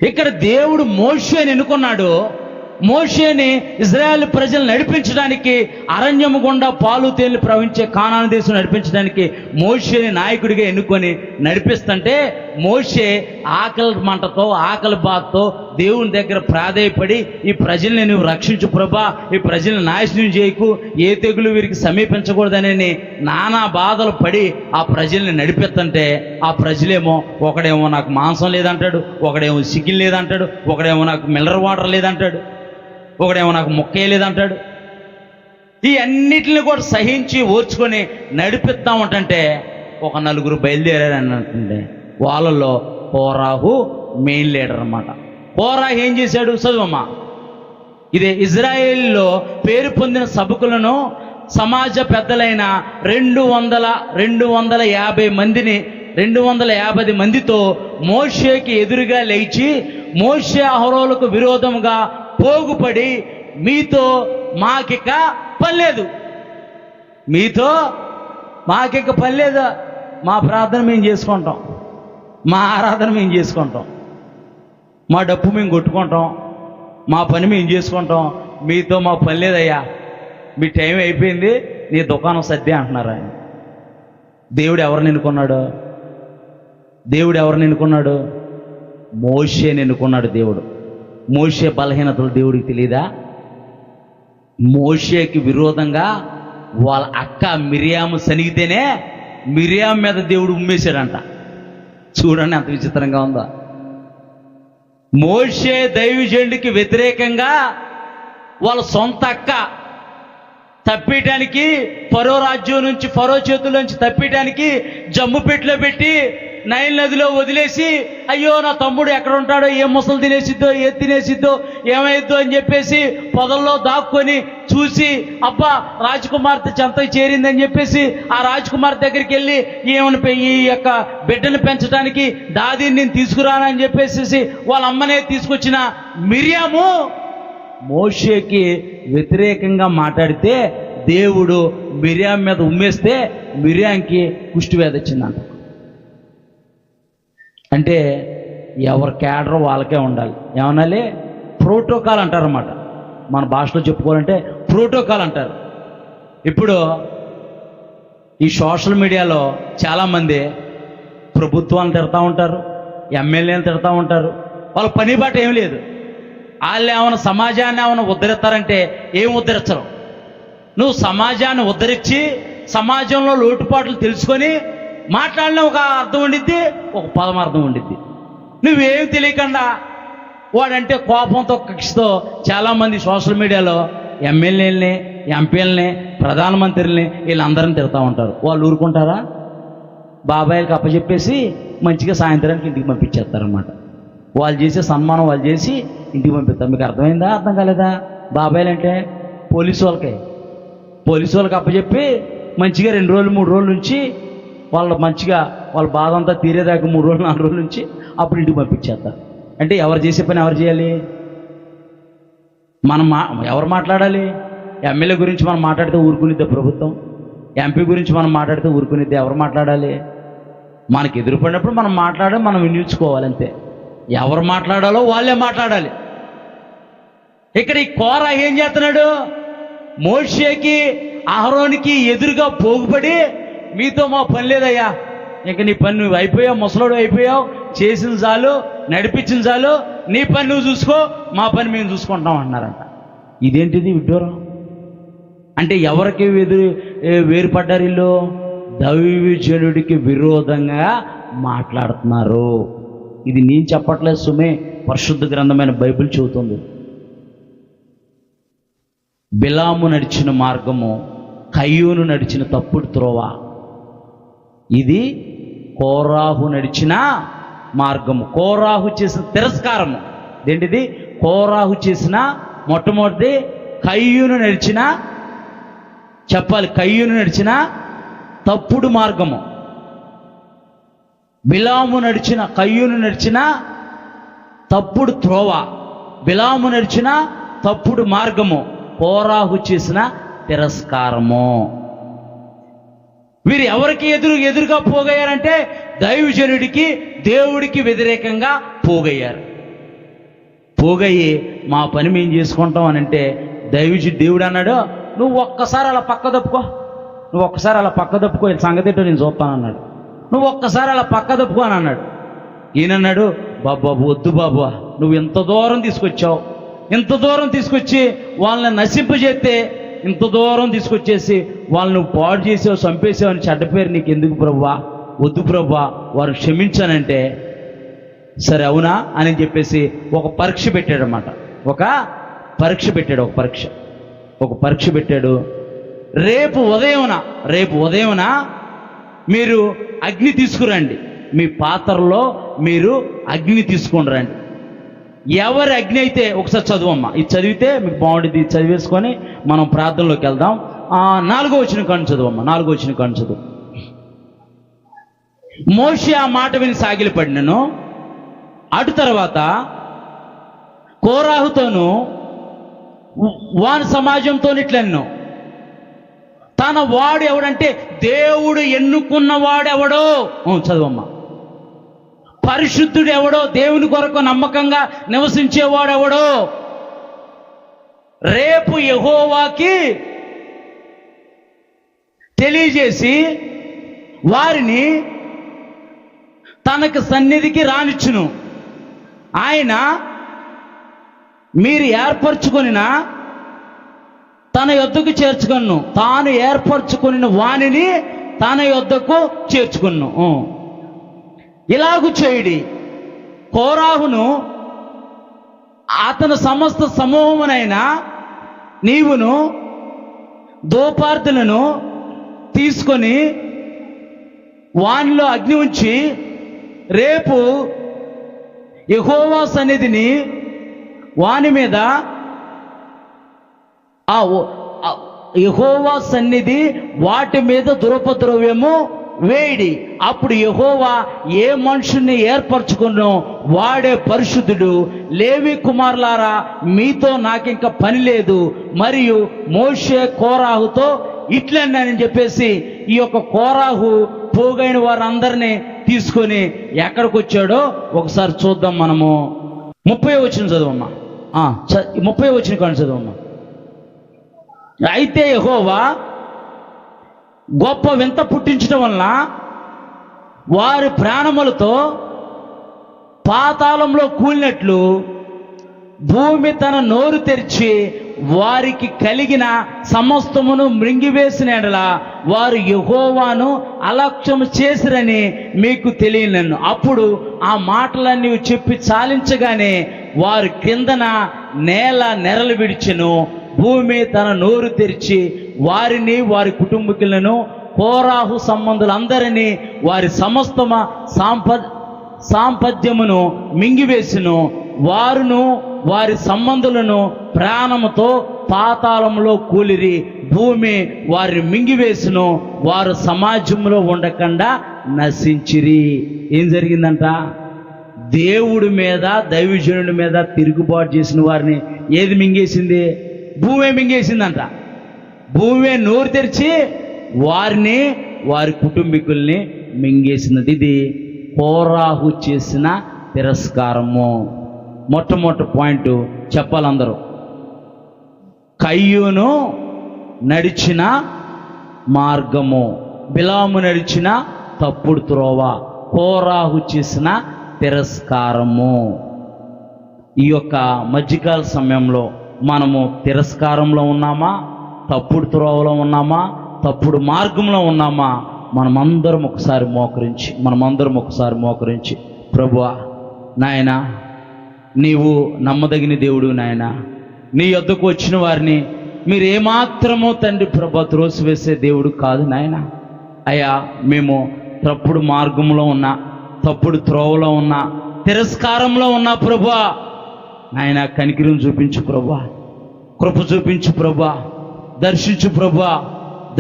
ఇక్కడ దేవుడు మోషేని ఎన్నుకున్నాడు. మోషేని ఇజ్రాయేల్ ప్రజలు నడిపించడానికి, అరణ్యము గుండా పాలు తేనెలు ప్రవహించే కానాను దేశం నడిపించడానికి మోషేని నాయకుడిగా ఎన్నుకొని నడిపిస్తుంటే, మోషే ఆకలి మంటతో, ఆకలి బాధతో దేవుని దగ్గర ప్రాధేయపడి, ఈ ప్రజల్ని నువ్వు రక్షించు ప్రభా, ఈ ప్రజల్ని నాశనం చేయకు, ఏ తెగులు వీరికి సమీపించకూడదని నానా బాధలు పడి ఆ ప్రజల్ని నడిపిస్తుంటే, ఆ ప్రజలేమో ఒకడేమో నాకు మాంసం లేదంటాడు, ఒకడేమో చికెన్ లేదంటాడు, ఒకడేమో నాకు మినరల్ వాటర్ లేదంటాడు, ఒకడేమో నాకు మొక్కే లేదంటాడు. ఈ అన్నిటిని కూడా సహించి ఓర్చుకొని నడిపిస్తామంటే ఒక 4 బయలుదేరారని అంటుండే. వాళ్ళల్లో కోరాహు మెయిన్ లీడర్ అన్నమాట. కోరాహు ఏం చేశాడు? చదువమ్మా. ఇదే ఇజ్రాయేల్లో పేరు పొందిన సభకులను, సమాజ పెద్దలైన 250 మందితో మోషేకి ఎదురుగా లేచి, మోషే అహరోనులకు విరోధముగా పోగుపడి, మీతో మాకిక పనిలేదు, మా ప్రార్థన మేము చేసుకుంటాం, మా ఆరాధన మేము చేసుకుంటాం, మా డప్పు మేము కొట్టుకుంటాం, మా పని మేము చేసుకుంటాం, మీతో మా పని లేదయ్యా, మీ టైం అయిపోయింది, నీ దుకాణం సర్దే అంటున్నారు ఆయన. దేవుడు ఎవరిని ఎన్నుకున్నాడు? మోషేని ఎన్నుకున్నాడు దేవుడు. మోషే బలహీనతలు దేవుడికి తెలియదా? మోషేకి విరోధంగా వాళ్ళ అక్క మిరియాము సనిగితేనే మిరియాం మీద దేవుడు ఉమ్మేశాడంట. చూడండి అంత విచిత్రంగా ఉందా. మోషే దైవజనుడికి వ్యతిరేకంగా వాళ్ళ సొంత అక్క తప్పియటానికి ఫరో రాజ్యం నుంచి, ఫరో చేతుల నుంచి తప్పియటానికి జమ్ము పెట్టిలో పెట్టి నైల్ నదిలో వదిలేసి, అయ్యో నా తమ్ముడు ఎక్కడ ఉంటాడో, ఏ ముసలు తినేసిద్దో, ఏ తినేసిద్దో, ఏమైద్దో అని చెప్పేసి పొదల్లో దాక్కొని చూసి, అబ్బా రాజకుమార్తె చెంతకు చేరిందని చెప్పేసి ఆ రాజకుమార్తె దగ్గరికి వెళ్ళి, ఈ యొక్క బిడ్డను పెంచడానికి దాదీని నేను తీసుకురానని చెప్పేసి వాళ్ళ అమ్మనే తీసుకొచ్చిన మిరియాము మోషేకి వ్యతిరేకంగా మాట్లాడితే దేవుడు మిరియాం మీద ఉమ్మేస్తే మిరియాంకి కుష్టివ్యాధి వచ్చిందంట. అంటే ఎవరి క్యాడర్ వాళ్ళకే ఉండాలి. ఏమనాలి? ప్రోటోకాల్ అంటారన్నమాట. మన భాషలో చెప్పుకోవాలంటే ప్రోటోకాల్ అంటారు. ఇప్పుడు ఈ సోషల్ మీడియాలో చాలామంది ప్రభుత్వాన్ని తిడతా ఉంటారు, ఎమ్మెల్యేలు తిడతా ఉంటారు. వాళ్ళ పని బాట ఏం లేదు. వాళ్ళు ఏమైనా సమాజాన్ని ఏమైనా ఉద్ధరిస్తారంటే ఏం ఉద్ధరించరు. నువ్వు సమాజాన్ని ఉద్ధరించి సమాజంలో లోటుపాట్లు తెలుసుకొని మాట్లాడిన ఒక అర్థం ఉండిద్ది, ఒక పదం అర్థం ఉండిద్ది. నువ్వేం తెలియకుండా వాడంటే కోపంతో, కక్షతో చాలామంది సోషల్ మీడియాలో ఎమ్మెల్యేలని, ఎంపీలని, ప్రధానమంత్రిని వీళ్ళందరిని తిడతా ఉంటారు. వాళ్ళు ఊరుకుంటారా? బాబాయిలకు అప్పచెప్పేసి మంచిగా సాయంత్రానికి ఇంటికి పంపించేస్తారనమాట. వాళ్ళు చేసే సన్మానం వాళ్ళు చేసి ఇంటికి పంపిస్తారు. మీకు అర్థమైందా? అర్థం కాలేదా? బాబాయిలు అంటే పోలీసు వాళ్ళకి అప్పచెప్పి మంచిగా 2 రోజులు 3 రోజుల నుంచి వాళ్ళు మంచిగా వాళ్ళ బాధ అంతా తీరేదాకా 3 రోజులు 4 రోజుల నుంచి అప్పుడు ఇంటికి పంపించేస్తారు. అంటే ఎవరు చేసే పని ఎవరు చేయాలి? మనం ఎవరు మాట్లాడాలి? ఎమ్మెల్యే గురించి మనం మాట్లాడితే ఊరుకునిద్దే ప్రభుత్వం? ఎంపీ గురించి మనం మాట్లాడితే ఊరుకునిద్దే? ఎవరు మాట్లాడాలి? మనకి ఎదురుపడినప్పుడు మనం మాట్లాడాలి, మనం వినియోగించుకోవాలి అంతే. ఎవరు మాట్లాడాలో వాళ్ళే మాట్లాడాలి. ఇక్కడ ఈ కోరా ఏం చేస్తున్నాడు? మోషేకి, అహరోనికి ఎదురుగా పోగుపడి, మీతో మా పని లేదయ్యా, ఇంక నీ పని నువ్వు అయిపోయావు, ముసలోడు అయిపోయావు, చేసిన చాలు, నడిపించిన చాలు, నీ పని నువ్వు చూసుకో, మా పని మేము చూసుకుంటాం అన్నారంట. ఇదేంటిది విడ్డూరం? అంటే ఎవరికి వేరుపడ్డారు వీళ్ళు? దైవజనుడికి విరోధంగా మాట్లాడుతున్నారు. ఇది నేను చెప్పట్లేదు సుమే, పరిశుద్ధ గ్రంథమైన బైబిల్ చెబుతుంది. బిలాము నడిచిన మార్గము, కయ్యూను నడిచిన తప్పుడు త్రోవ. ఇది కోరాహు నడిచిన మార్గము, కోరాహు చేసిన తిరస్కారము. ఏంటిది? కోరాహు చేసిన మొట్టమొదటి కయ్యూను నడిచిన, చెప్పాలి, కయ్యూను నడిచిన తప్పుడు మార్గము. బిలాము నడిచిన, కయ్యూను నడిచిన తప్పుడు త్రోవ, బిలాము నడిచిన తప్పుడు మార్గము, కోరాహు చేసిన తిరస్కారము. వీరు ఎవరికి ఎదురుగా పోగయ్యారంటే దైవజనుడికి, దేవుడికి వ్యతిరేకంగా పోగయ్యారు. పోగయ్యి మా పని మేము చేసుకుంటాం అని అంటే దేవుడు అన్నాడు, నువ్వు ఒక్కసారి అలా పక్క తప్పుకో, నువ్వు ఒక్కసారి అలా పక్క తప్పుకో, సంగతి ఏంటో నేను చూస్తానన్నాడు. నువ్వు ఒక్కసారి అలా పక్క తప్పుకో అని అన్నాడు. ఈయనన్నాడు, బాబు వద్దు బాబు, నువ్వు ఇంత దూరం తీసుకొచ్చావు, ఇంత దూరం తీసుకొచ్చి వాళ్ళని నశింపజేస్తే, ఇంత దూరం తీసుకొచ్చేసి వాళ్ళని నువ్వు పాడు చేసావు, చంపేసావు అని చెడ్డ పేరు నీకు ఎందుకు ప్రభువా? వద్దు ప్రభువా, వారు క్షమించానంటే సరే అవునా అని చెప్పేసి ఒక పరీక్ష పెట్టాడు అన్నమాట. ఒక పరీక్ష పెట్టాడు. రేపు ఉదయమున మీరు అగ్ని తీసుకురండి, మీ పాత్రలో మీరు అగ్ని తీసుకొని రండి. ఎవరి అగ్ని అయితే, ఒకసారి చదువమ్మా, ఇది చదివితే మీకు బాగుంటుంది. ఇది చదివేసుకొని మనం ప్రార్థనలోకి వెళ్దాం. 4వ వచనం కాను చదువమ్మా, 4వ వచనం కాను చదువు. మోషే ఆ మాట విని సాగిలపడినను, అటు తర్వాత కోరాహుతోను వాని సమాజంతో ఇట్లన్నో, తన వాడు ఎవడంటే దేవుడు ఎన్నుకున్న వాడెవడో, చదువమ్మా, పరిశుద్ధుడు ఎవడో, దేవుని కొరకు నమ్మకంగా నివసించేవాడెవడో, రేపు యెహోవాకి తెలియజేసి వారిని తనకు సన్నిధికి రానిచ్చును. ఆయన మీరు ఏర్పరచుకొనిన తన యొద్దకు చేర్చుకొను, తాను ఏర్పరచుకొనిన వానిని తన యొద్దకు చేర్చుకొను. ఇలాగు చేయుడి, కోరాహును అతను సమస్త సమూహమునైన నీవును ధూపార్తులను తీసుకొని వానిలో అగ్ని ఉంచి రేపు యెహోవా సన్నిధిని వాని మీద యెహోవా సన్నిధి వాటి మీద ధూపద్రవ్యము వేడి. అప్పుడు యెహోవా ఏ మనుషుల్ని ఏర్పరచుకున్నో వాడే పరిశుద్ధుడు. లేవి కుమారులారా, మీతో నాకింక పని లేదు. మరియు మోషే కోరాహుతో ఇట్లన్నానని చెప్పేసి ఈ యొక్క కోరాహు పోగైన వారందరినీ తీసుకొని ఎక్కడికి వచ్చాడో ఒకసారి చూద్దాం. మనము 30వ వచనం చదవమ్మా. 30వ వచనం కానీ చదవమ్మా. అయితే యెహోవా గొప్ప వింత పుట్టించడం వలన వారి ప్రాణములతో పాతాళంలో కూలినట్లు భూమి తన నోరు తెరిచి వారికి కలిగిన సమస్తమును మృంగివేసిన ఎడల వారు యెహోవాను అలక్ష్యం చేసిరని మీకు తెలియను. అప్పుడు ఆ మాటలన్నీ చెప్పి చాలించగానే వారు కిందన నేల నెరలు విడిచెను. భూమి తన నోరు తెరిచి వారిని వారి కుటుంబీకులను కోరాహు సంబంధులందరినీ వారి సమస్త సాంపద్యమును మింగివేసిను. వారును వారి సంబంధులను ప్రాణముతో పాతాళంలో కూలిరి. భూమి వారిని మింగివేసిను. వారు సమాజంలో ఉండకుండా నశించిరి. ఏం జరిగిందంట? దేవుడి మీద, దైవజనుడి మీద తిరుగుబాటు చేసిన వారిని ఏది మింగేసింది? భూమే మింగేసిందంట. భూమే నోరు తెరిచి వారిని వారి కుటుంబీకుల్ని మింగేసినది. ఇది కోరాహు చేసిన తిరస్కారము. మొట్టమొదటి పాయింట్ చెప్పాలందరూ. కయ్యూను నడిచిన మార్గము, బిలాము నడిచిన తప్పుడు త్రోవ, కోరాహు చేసిన తిరస్కారము. ఈ యొక్క మధ్యకాల సమయంలో మనము తిరస్కారంలో ఉన్నామా, తప్పుడు త్రోవలో ఉన్నామా, తప్పుడు మార్గంలో ఉన్నామా? మనమందరం ఒకసారి మోకరించి ప్రభువా, నాయనా నీవు నమ్మదగిన దేవుడు. నాయనా నీ యొద్దకు వచ్చిన వారిని మీరు ఏమాత్రమో తండ్రి ప్రభా త్రోసివేసే దేవుడు కాదు నాయనా. అయ్యా, మేము తప్పుడు మార్గంలో ఉన్నా, తప్పుడు త్రోవలో ఉన్నా, తిరస్కారంలో ఉన్నా ప్రభువా, నాయన కనికరం చూపించు ప్రభువా, కృప చూపించు ప్రభువా, దర్శించు ప్రభువా,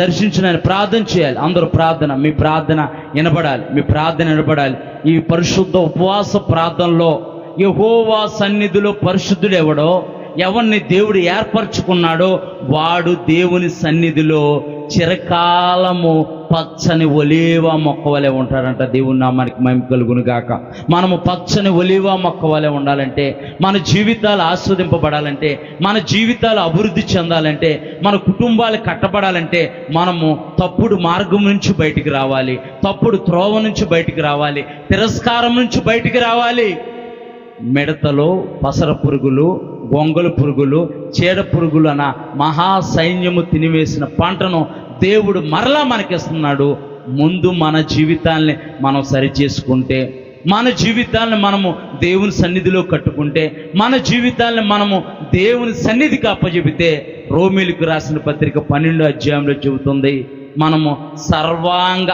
దర్శించు. నేను ప్రార్థన చేయాలి. అందరూ ప్రార్థన, మీ ప్రార్థన వినబడాలి. ఈ పరిశుద్ధ ఉపవాస ప్రార్థనలో యెహోవా సన్నిధిలో పరిశుద్ధుడు ఎవరిని దేవుడు ఏర్పరచుకున్నాడో వాడు దేవుని సన్నిధిలో చిరకాలము పచ్చని ఒలీవ మొక్క వలె ఉంటాడంట. దేవుని నామానికి మహిమ కలుగును గాక. మనము పచ్చని ఒలీవ మొక్క వలె ఉండాలంటే, మన జీవితాలు ఆస్వాదింపబడాలంటే, మన జీవితాలు అభివృద్ధి చెందాలంటే, మన కుటుంబాలు కట్టబడాలంటే మనము తప్పుడు మార్గం నుంచి బయటికి రావాలి, తప్పుడు త్రోవ నుంచి బయటికి రావాలి, తిరస్కారం నుంచి బయటికి రావాలి. మిడతలు, పసర పురుగులు, గొంగలు పురుగులు, చీడ పురుగులు అన్న మహా సైన్యము తినివేసిన పంటను దేవుడు మరలా మనకిస్తున్నాడు. ముందు మన జీవితాల్ని మనం సరిచేసుకుంటే, మన జీవితాలను మనము దేవుని సన్నిధిలో కట్టుకుంటే, మన జీవితాలను మనము దేవుని సన్నిధికి అప్పచెబితే, రోమీలకు రాసిన పత్రిక 12వ అధ్యాయంలో చెబుతుంది, మనము సర్వాంగ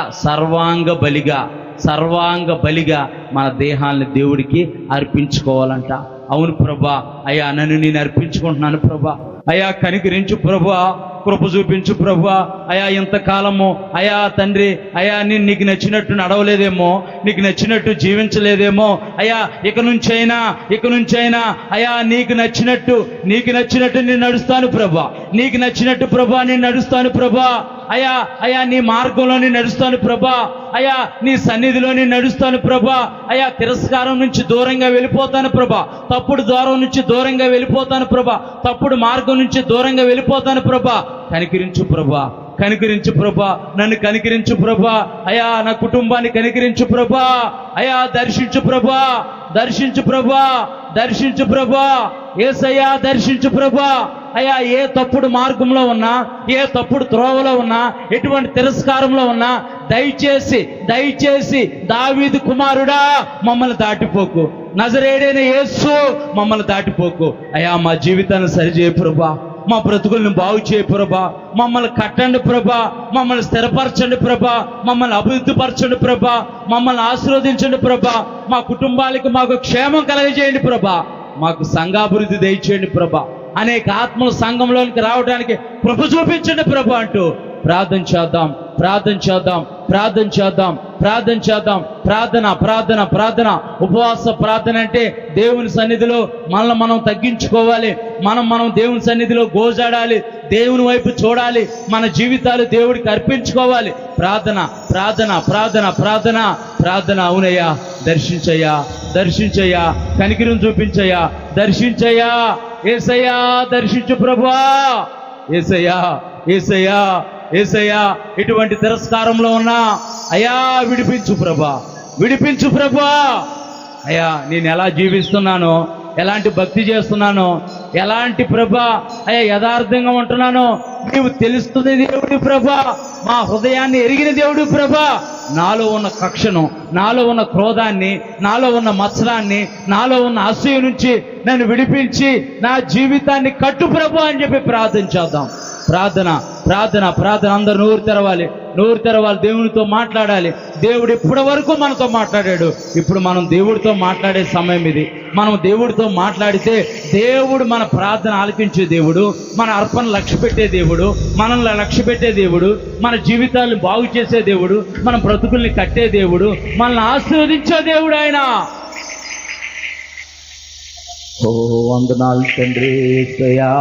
బలిగా మన దేహాన్ని దేవుడికి అర్పించుకోవాలంట. అవును ప్రభా, అయ్యా నన్ను నేను అర్పించుకుంటున్నాను ప్రభా, అయ్యా కనికరించు ప్రభా, కృప చూపించు ప్రభా. అయా ఇంతకాలము అయా తండ్రి, అయా నేను నీకు నచ్చినట్టు నడవలేదేమో, నీకు నచ్చినట్టు జీవించలేదేమో. అయా ఇక నుంచైనా అయా నీకు నచ్చినట్టు నేను నడుస్తాను ప్రభా, నీకు నచ్చినట్టు ప్రభా నేను నడుస్తాను ప్రభా. అయా నీ మార్గంలో నేను నడుస్తాను ప్రభా, అయా నీ సన్నిధిలో నేను నడుస్తాను ప్రభా. అయా తిరస్కారం నుంచి దూరంగా వెళ్ళిపోతాను ప్రభా, తప్పుడు ద్వారం నుంచి దూరంగా వెళ్ళిపోతాను ప్రభా, తప్పుడు మార్గం నుంచి దూరంగా వెళ్ళిపోతాను ప్రభా. కనికరించు ప్రభా, నన్ను కనికరించు ప్రభా. అయా నా కుటుంబాన్ని కనికరించు ప్రభా. అయా దర్శించు ప్రభా. యేసయ్యా దర్శించు ప్రభా. అయా ఏ తప్పుడు మార్గంలో ఉన్నా, ఏ తప్పుడు త్రోవలో ఉన్నా, ఎటువంటి తిరస్కారంలో ఉన్నా దయచేసి దావీదు కుమారుడా మమ్మల్ని దాటిపోకు, నజరేయుడైన యేసు మమ్మల్ని దాటిపోకు. అయా మా జీవితాన్ని సరిచేయ ప్రభా, మా బ్రతుకుల్ని బాగు చేయ ప్రభా, మమ్మల్ని కట్టండి ప్రభా, మమ్మల్ని స్థిరపరచండి ప్రభా, మమ్మల్ని అభివృద్ధిపరచండి ప్రభా, మమ్మల్ని ఆశీర్వదించండి ప్రభా, మా కుటుంబాలకి మాకు క్షేమం కలగజేయండి ప్రభా, మాకు సంఘాభివృద్ధి దయచేయండి ప్రభా, అనేక ఆత్మల సంఘంలోనికి రావడానికి కృప చూపించండి ప్రభా అంటూ ప్రార్థన చేద్దాం, ప్రార్థన చేద్దాం, ప్రార్థన చేద్దాం, ప్రార్థన చేద్దాం. ప్రార్థన ప్రార్థన ప్రార్థన ఉపవాస ప్రార్థన అంటే దేవుని సన్నిధిలో మనల్ని మనం తగ్గించుకోవాలి, మనం దేవుని సన్నిధిలో గోజాడాలి, దేవుని వైపు చూడాలి, మన జీవితాలు దేవుడికి అర్పించుకోవాలి. ప్రార్థన ప్రార్థన ప్రార్థన ప్రార్థన ప్రార్థన. అవునయ్యా, దర్శించయ్యా, దర్శించయ్యా, కనికిరం చూపించయ్యా, దర్శించయ్యా, యేసయ్యా, దర్శించు ప్రభువా, యేసయ్యా, యేసయ్యా, యేసయ్యా, ఇటువంటి తిరస్కారంలో ఉన్నా అయ్యా విడిపించు ప్రభా, విడిపించు ప్రభా. అయ్యా నేను ఎలా జీవిస్తున్నానో, ఎలాంటి భక్తి చేస్తున్నానో, ఎలాంటి ప్రభా అయ్యా యథార్థంగా ఉంటున్నానో నీవు తెలుస్తుంది దేవుడి ప్రభా, మా హృదయాన్ని ఎరిగిన దేవుడి ప్రభా. నాలో ఉన్న కక్షను, నాలో ఉన్న క్రోధాన్ని, నాలో ఉన్న మత్సరాన్ని, నాలో ఉన్న అసూయ నుంచి నన్ను విడిపించి నా జీవితాన్ని కట్టు ప్రభు అని చెప్పి ప్రార్థించేద్దాం. ప్రార్థన ప్రార్థన ప్రార్థన. అందరు నోరు తెరవాలి, నోరు తెరవాలి, దేవునితో మాట్లాడాలి. దేవుడు ఇప్పటి వరకు మనతో మాట్లాడాడు, ఇప్పుడు మనం దేవుడితో మాట్లాడే సమయం ఇది. మనం దేవుడితో మాట్లాడితే దేవుడు మన ప్రార్థన ఆలకించే దేవుడు, మన అర్పణ లక్ష్య పెట్టే దేవుడు, మనల్ని లక్ష్య పెట్టే దేవుడు, మన జీవితాలను బాగు చేసే దేవుడు, మన బ్రతుకుల్ని కట్టే దేవుడు, మనల్ని ఆశీర్వదించే దేవుడు ఆయన. ఓ వందనాలు తండ్రి యేసయ్యా,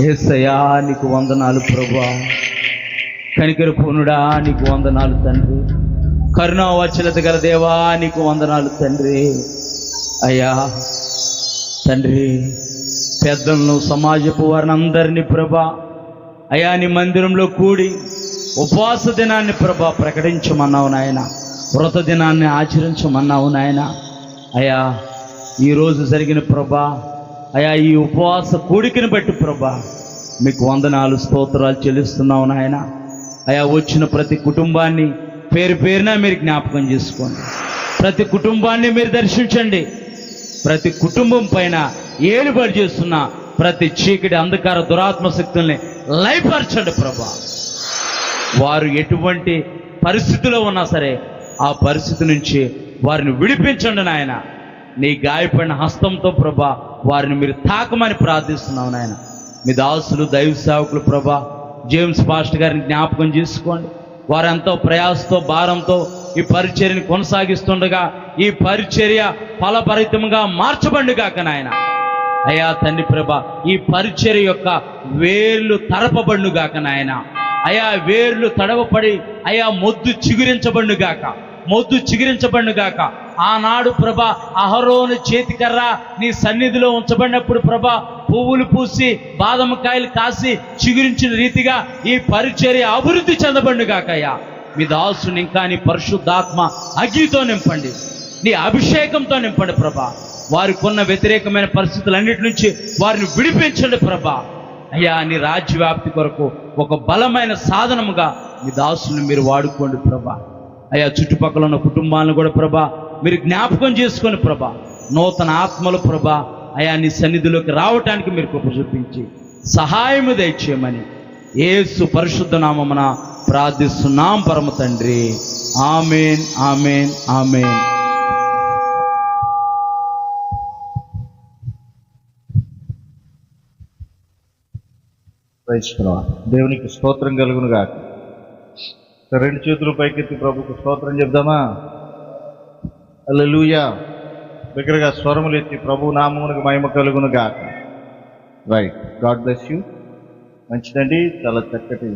యేసయ్యా నీకు వందనాలు ప్రభా, కనికర పూర్ణుడా నీకు వందనాలు తండ్రి, కరుణావచ్చలత గల దేవా నీకు వందనాలు తండ్రి. అయ్యా తండ్రి, పెద్దలను సమాజపు వారిని అందరినీ ప్రభా అయ్యా నీ మందిరంలో కూడి ఉపవాస దినాన్ని ప్రభా ప్రకటించమన్నావు నాయన, వ్రత దినాన్ని ఆచరించమన్నావు నాయన. అయ్యా ఈరోజు జరిగిన ప్రభా అయ్యా ఈ ఉపవాస కూడికని బట్టి ప్రభా మీకు వందనాలు స్తోత్రాలు చెల్లిస్తున్నావు నాయన. అయ్యా వచ్చిన ప్రతి కుటుంబాన్ని పేరు పేరున మీరు జ్ఞాపకం చేసుకోండి, ప్రతి కుటుంబాన్ని మీరు దర్శించండి, ప్రతి కుటుంబం పైన ఏలుబడి చేస్తున్న ప్రతి చీకటి అంధకార దురాత్మ శక్తుల్ని లయపరచండి ప్రభా. వారు ఎటువంటి పరిస్థితిలో ఉన్నా సరే ఆ పరిస్థితి నుంచి వారిని విడిపించండి నాయన. నీ గాయపడిన హస్తంతో ప్రభా వారిని మీరు తాకమని ప్రార్థిస్తున్నావు నాయన. మీ దాసులు దైవ సేవకులు ప్రభా జేమ్స్ పాస్టర్ గారిని జ్ఞాపకం చేసుకోండి. వారెంతో ప్రయాసతో భారంతో ఈ పరిచర్యని కొనసాగిస్తుండగా ఈ పరిచర్య ఫలభరితంగా మార్చబండిగాక నాయన. అయ్యా తండ్రి ప్రభా ఈ పరిచర్య యొక్క వేర్లు తరపబండుగాక నాయన. అయ్యా వేర్లు తడవపడి అయ్యా మొద్దు చిగురించబండుగాక, మొద్దు చిగురించబడినగాక. ఆనాడు ప్రభా అహరోను చేతికర్ర నీ సన్నిధిలో ఉంచబడినప్పుడు ప్రభా పువ్వులు పూసి బాదమకాయలు కాసి చిగురించిన రీతిగా ఈ పరిచర్య అభివృద్ధి చెందబడినగాక. అయ్యా మీ దాసుని ఇంకా నీ పరిశుద్ధాత్మ అగ్నితో నింపండి, నీ అభిషేకంతో నింపండి ప్రభా. వారికి ఉన్న వ్యతిరేకమైన పరిస్థితులన్నిటి నుంచి వారిని విడిపించండి ప్రభా. అయ్యా నీ రాజ్య వ్యాప్తి కొరకు ఒక బలమైన సాధనముగా మీ దాసుని మీరు వాడుకోండి ప్రభా. అయ్యా చుట్టుపక్కల ఉన్న కుటుంబాలను కూడా ప్రభా మీరు జ్ఞాపకం చేసుకొని ప్రభా నూతన ఆత్మలు ప్రభా అయ్యా నీ సన్నిధిలోకి రావటానికి మీరు కృప చూపించి సహాయము దయచేయమని యేసు పరిశుద్ధ నామమున ప్రార్థిస్తున్నాం పరమ తండ్రి. ఆమేన్, ఆమేన్, ఆమేన్. దేవునికి స్తోత్రం కలుగును గాక. రెండు చేతులు పైకెత్తి ప్రభుకు స్తోత్రం చెప్దామా? హల్లెలూయా. దగ్గరగా స్వరములు ఎత్తి ప్రభు నామమునకు మహిమ కలుగును గాక. Right, God bless you. మంచిదండి, చాలా చక్కటి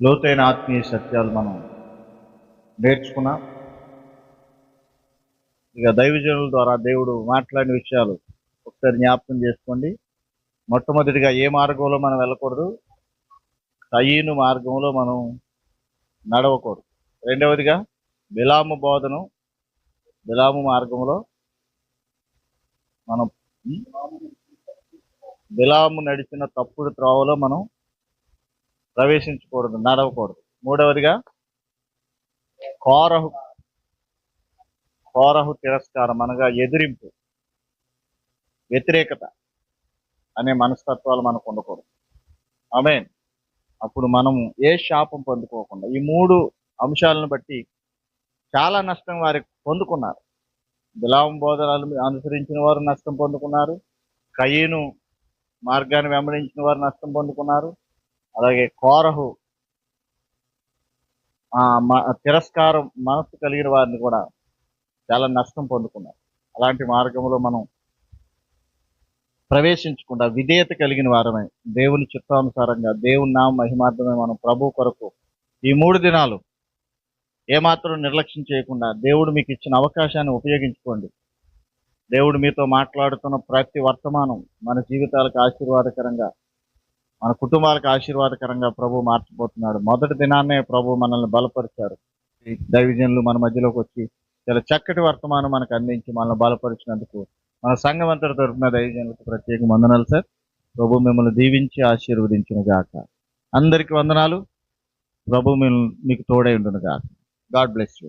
లోతైన ఆత్మీయ సత్యాలు మనం నేర్చుకున్నాం. ఇక దైవజనుల ద్వారా దేవుడు మాట్లాడిన విషయాలు ఒకసారి జ్ఞాపకం చేసుకోండి. మొట్టమొదటిగా ఏ మార్గంలో మనం వెళ్ళకూడదు, కయీను మార్గంలో మనం నడవకూడదు. రెండవదిగా బిలాము బోధను, బిలాము మార్గంలో మనం బిలాము నడిచిన తప్పుడు త్రోవలో మనం ప్రవేశించకూడదు, నడవకూడదు. మూడవదిగా కోరహు తిరస్కారం అనగా ఎదిరింపు, వ్యతిరేకత. అనే మనస్తత్వాలు మనకు ఉండకూడదు. ఆమేన్. అప్పుడు మనము ఏ శాపం పొందుకోకుండా ఈ 3 అంశాలను బట్టి చాలా నష్టం వారికి పొందుకున్నారు. బిలాము బోధనలు అనుసరించిన వారు నష్టం పొందుకున్నారు. కయీను మార్గాన్ని వెంబడించిన వారు నష్టం పొందుకున్నారు. అలాగే కోరహు తిరస్కారం మనసు కలిగిన వారిని కూడా చాలా నష్టం పొందుకున్నారు. అలాంటి మార్గంలో మనం ప్రవేశించకుండా విధేయత కలిగిన వారమై దేవుని చిత్తానుసారంగా దేవుని నామ మహిమార్థమే మనం ప్రభు కొరకు ఈ 3 దినాలు ఏమాత్రం నిర్లక్ష్యం చేయకుండా దేవుడు మీకు ఇచ్చిన అవకాశాన్ని ఉపయోగించుకోండి. దేవుడు మీతో మాట్లాడుతున్న ప్రతి వర్తమానం మన జీవితాలకు ఆశీర్వాదకరంగా, మన కుటుంబాలకు ఆశీర్వాదకరంగా ప్రభు మార్చిపోతున్నాడు. మొదటి దినాన్నే ప్రభు మనల్ని బలపరిచారు. ఈ దైవజనులు మన మధ్యలోకి వచ్చి చాలా చక్కటి వర్తమానం మనకు అందించి మనల్ని బలపరిచినందుకు మన సంఘం అంతటి తరపున దైవజనులకు ప్రత్యేక వందనాలు సార్. ప్రభు మిమ్మల్ని దీవించి ఆశీర్వదించును గాక. అందరికీ వందనాలు. ప్రభు మీకు తోడై ఉండును గాక. God bless you.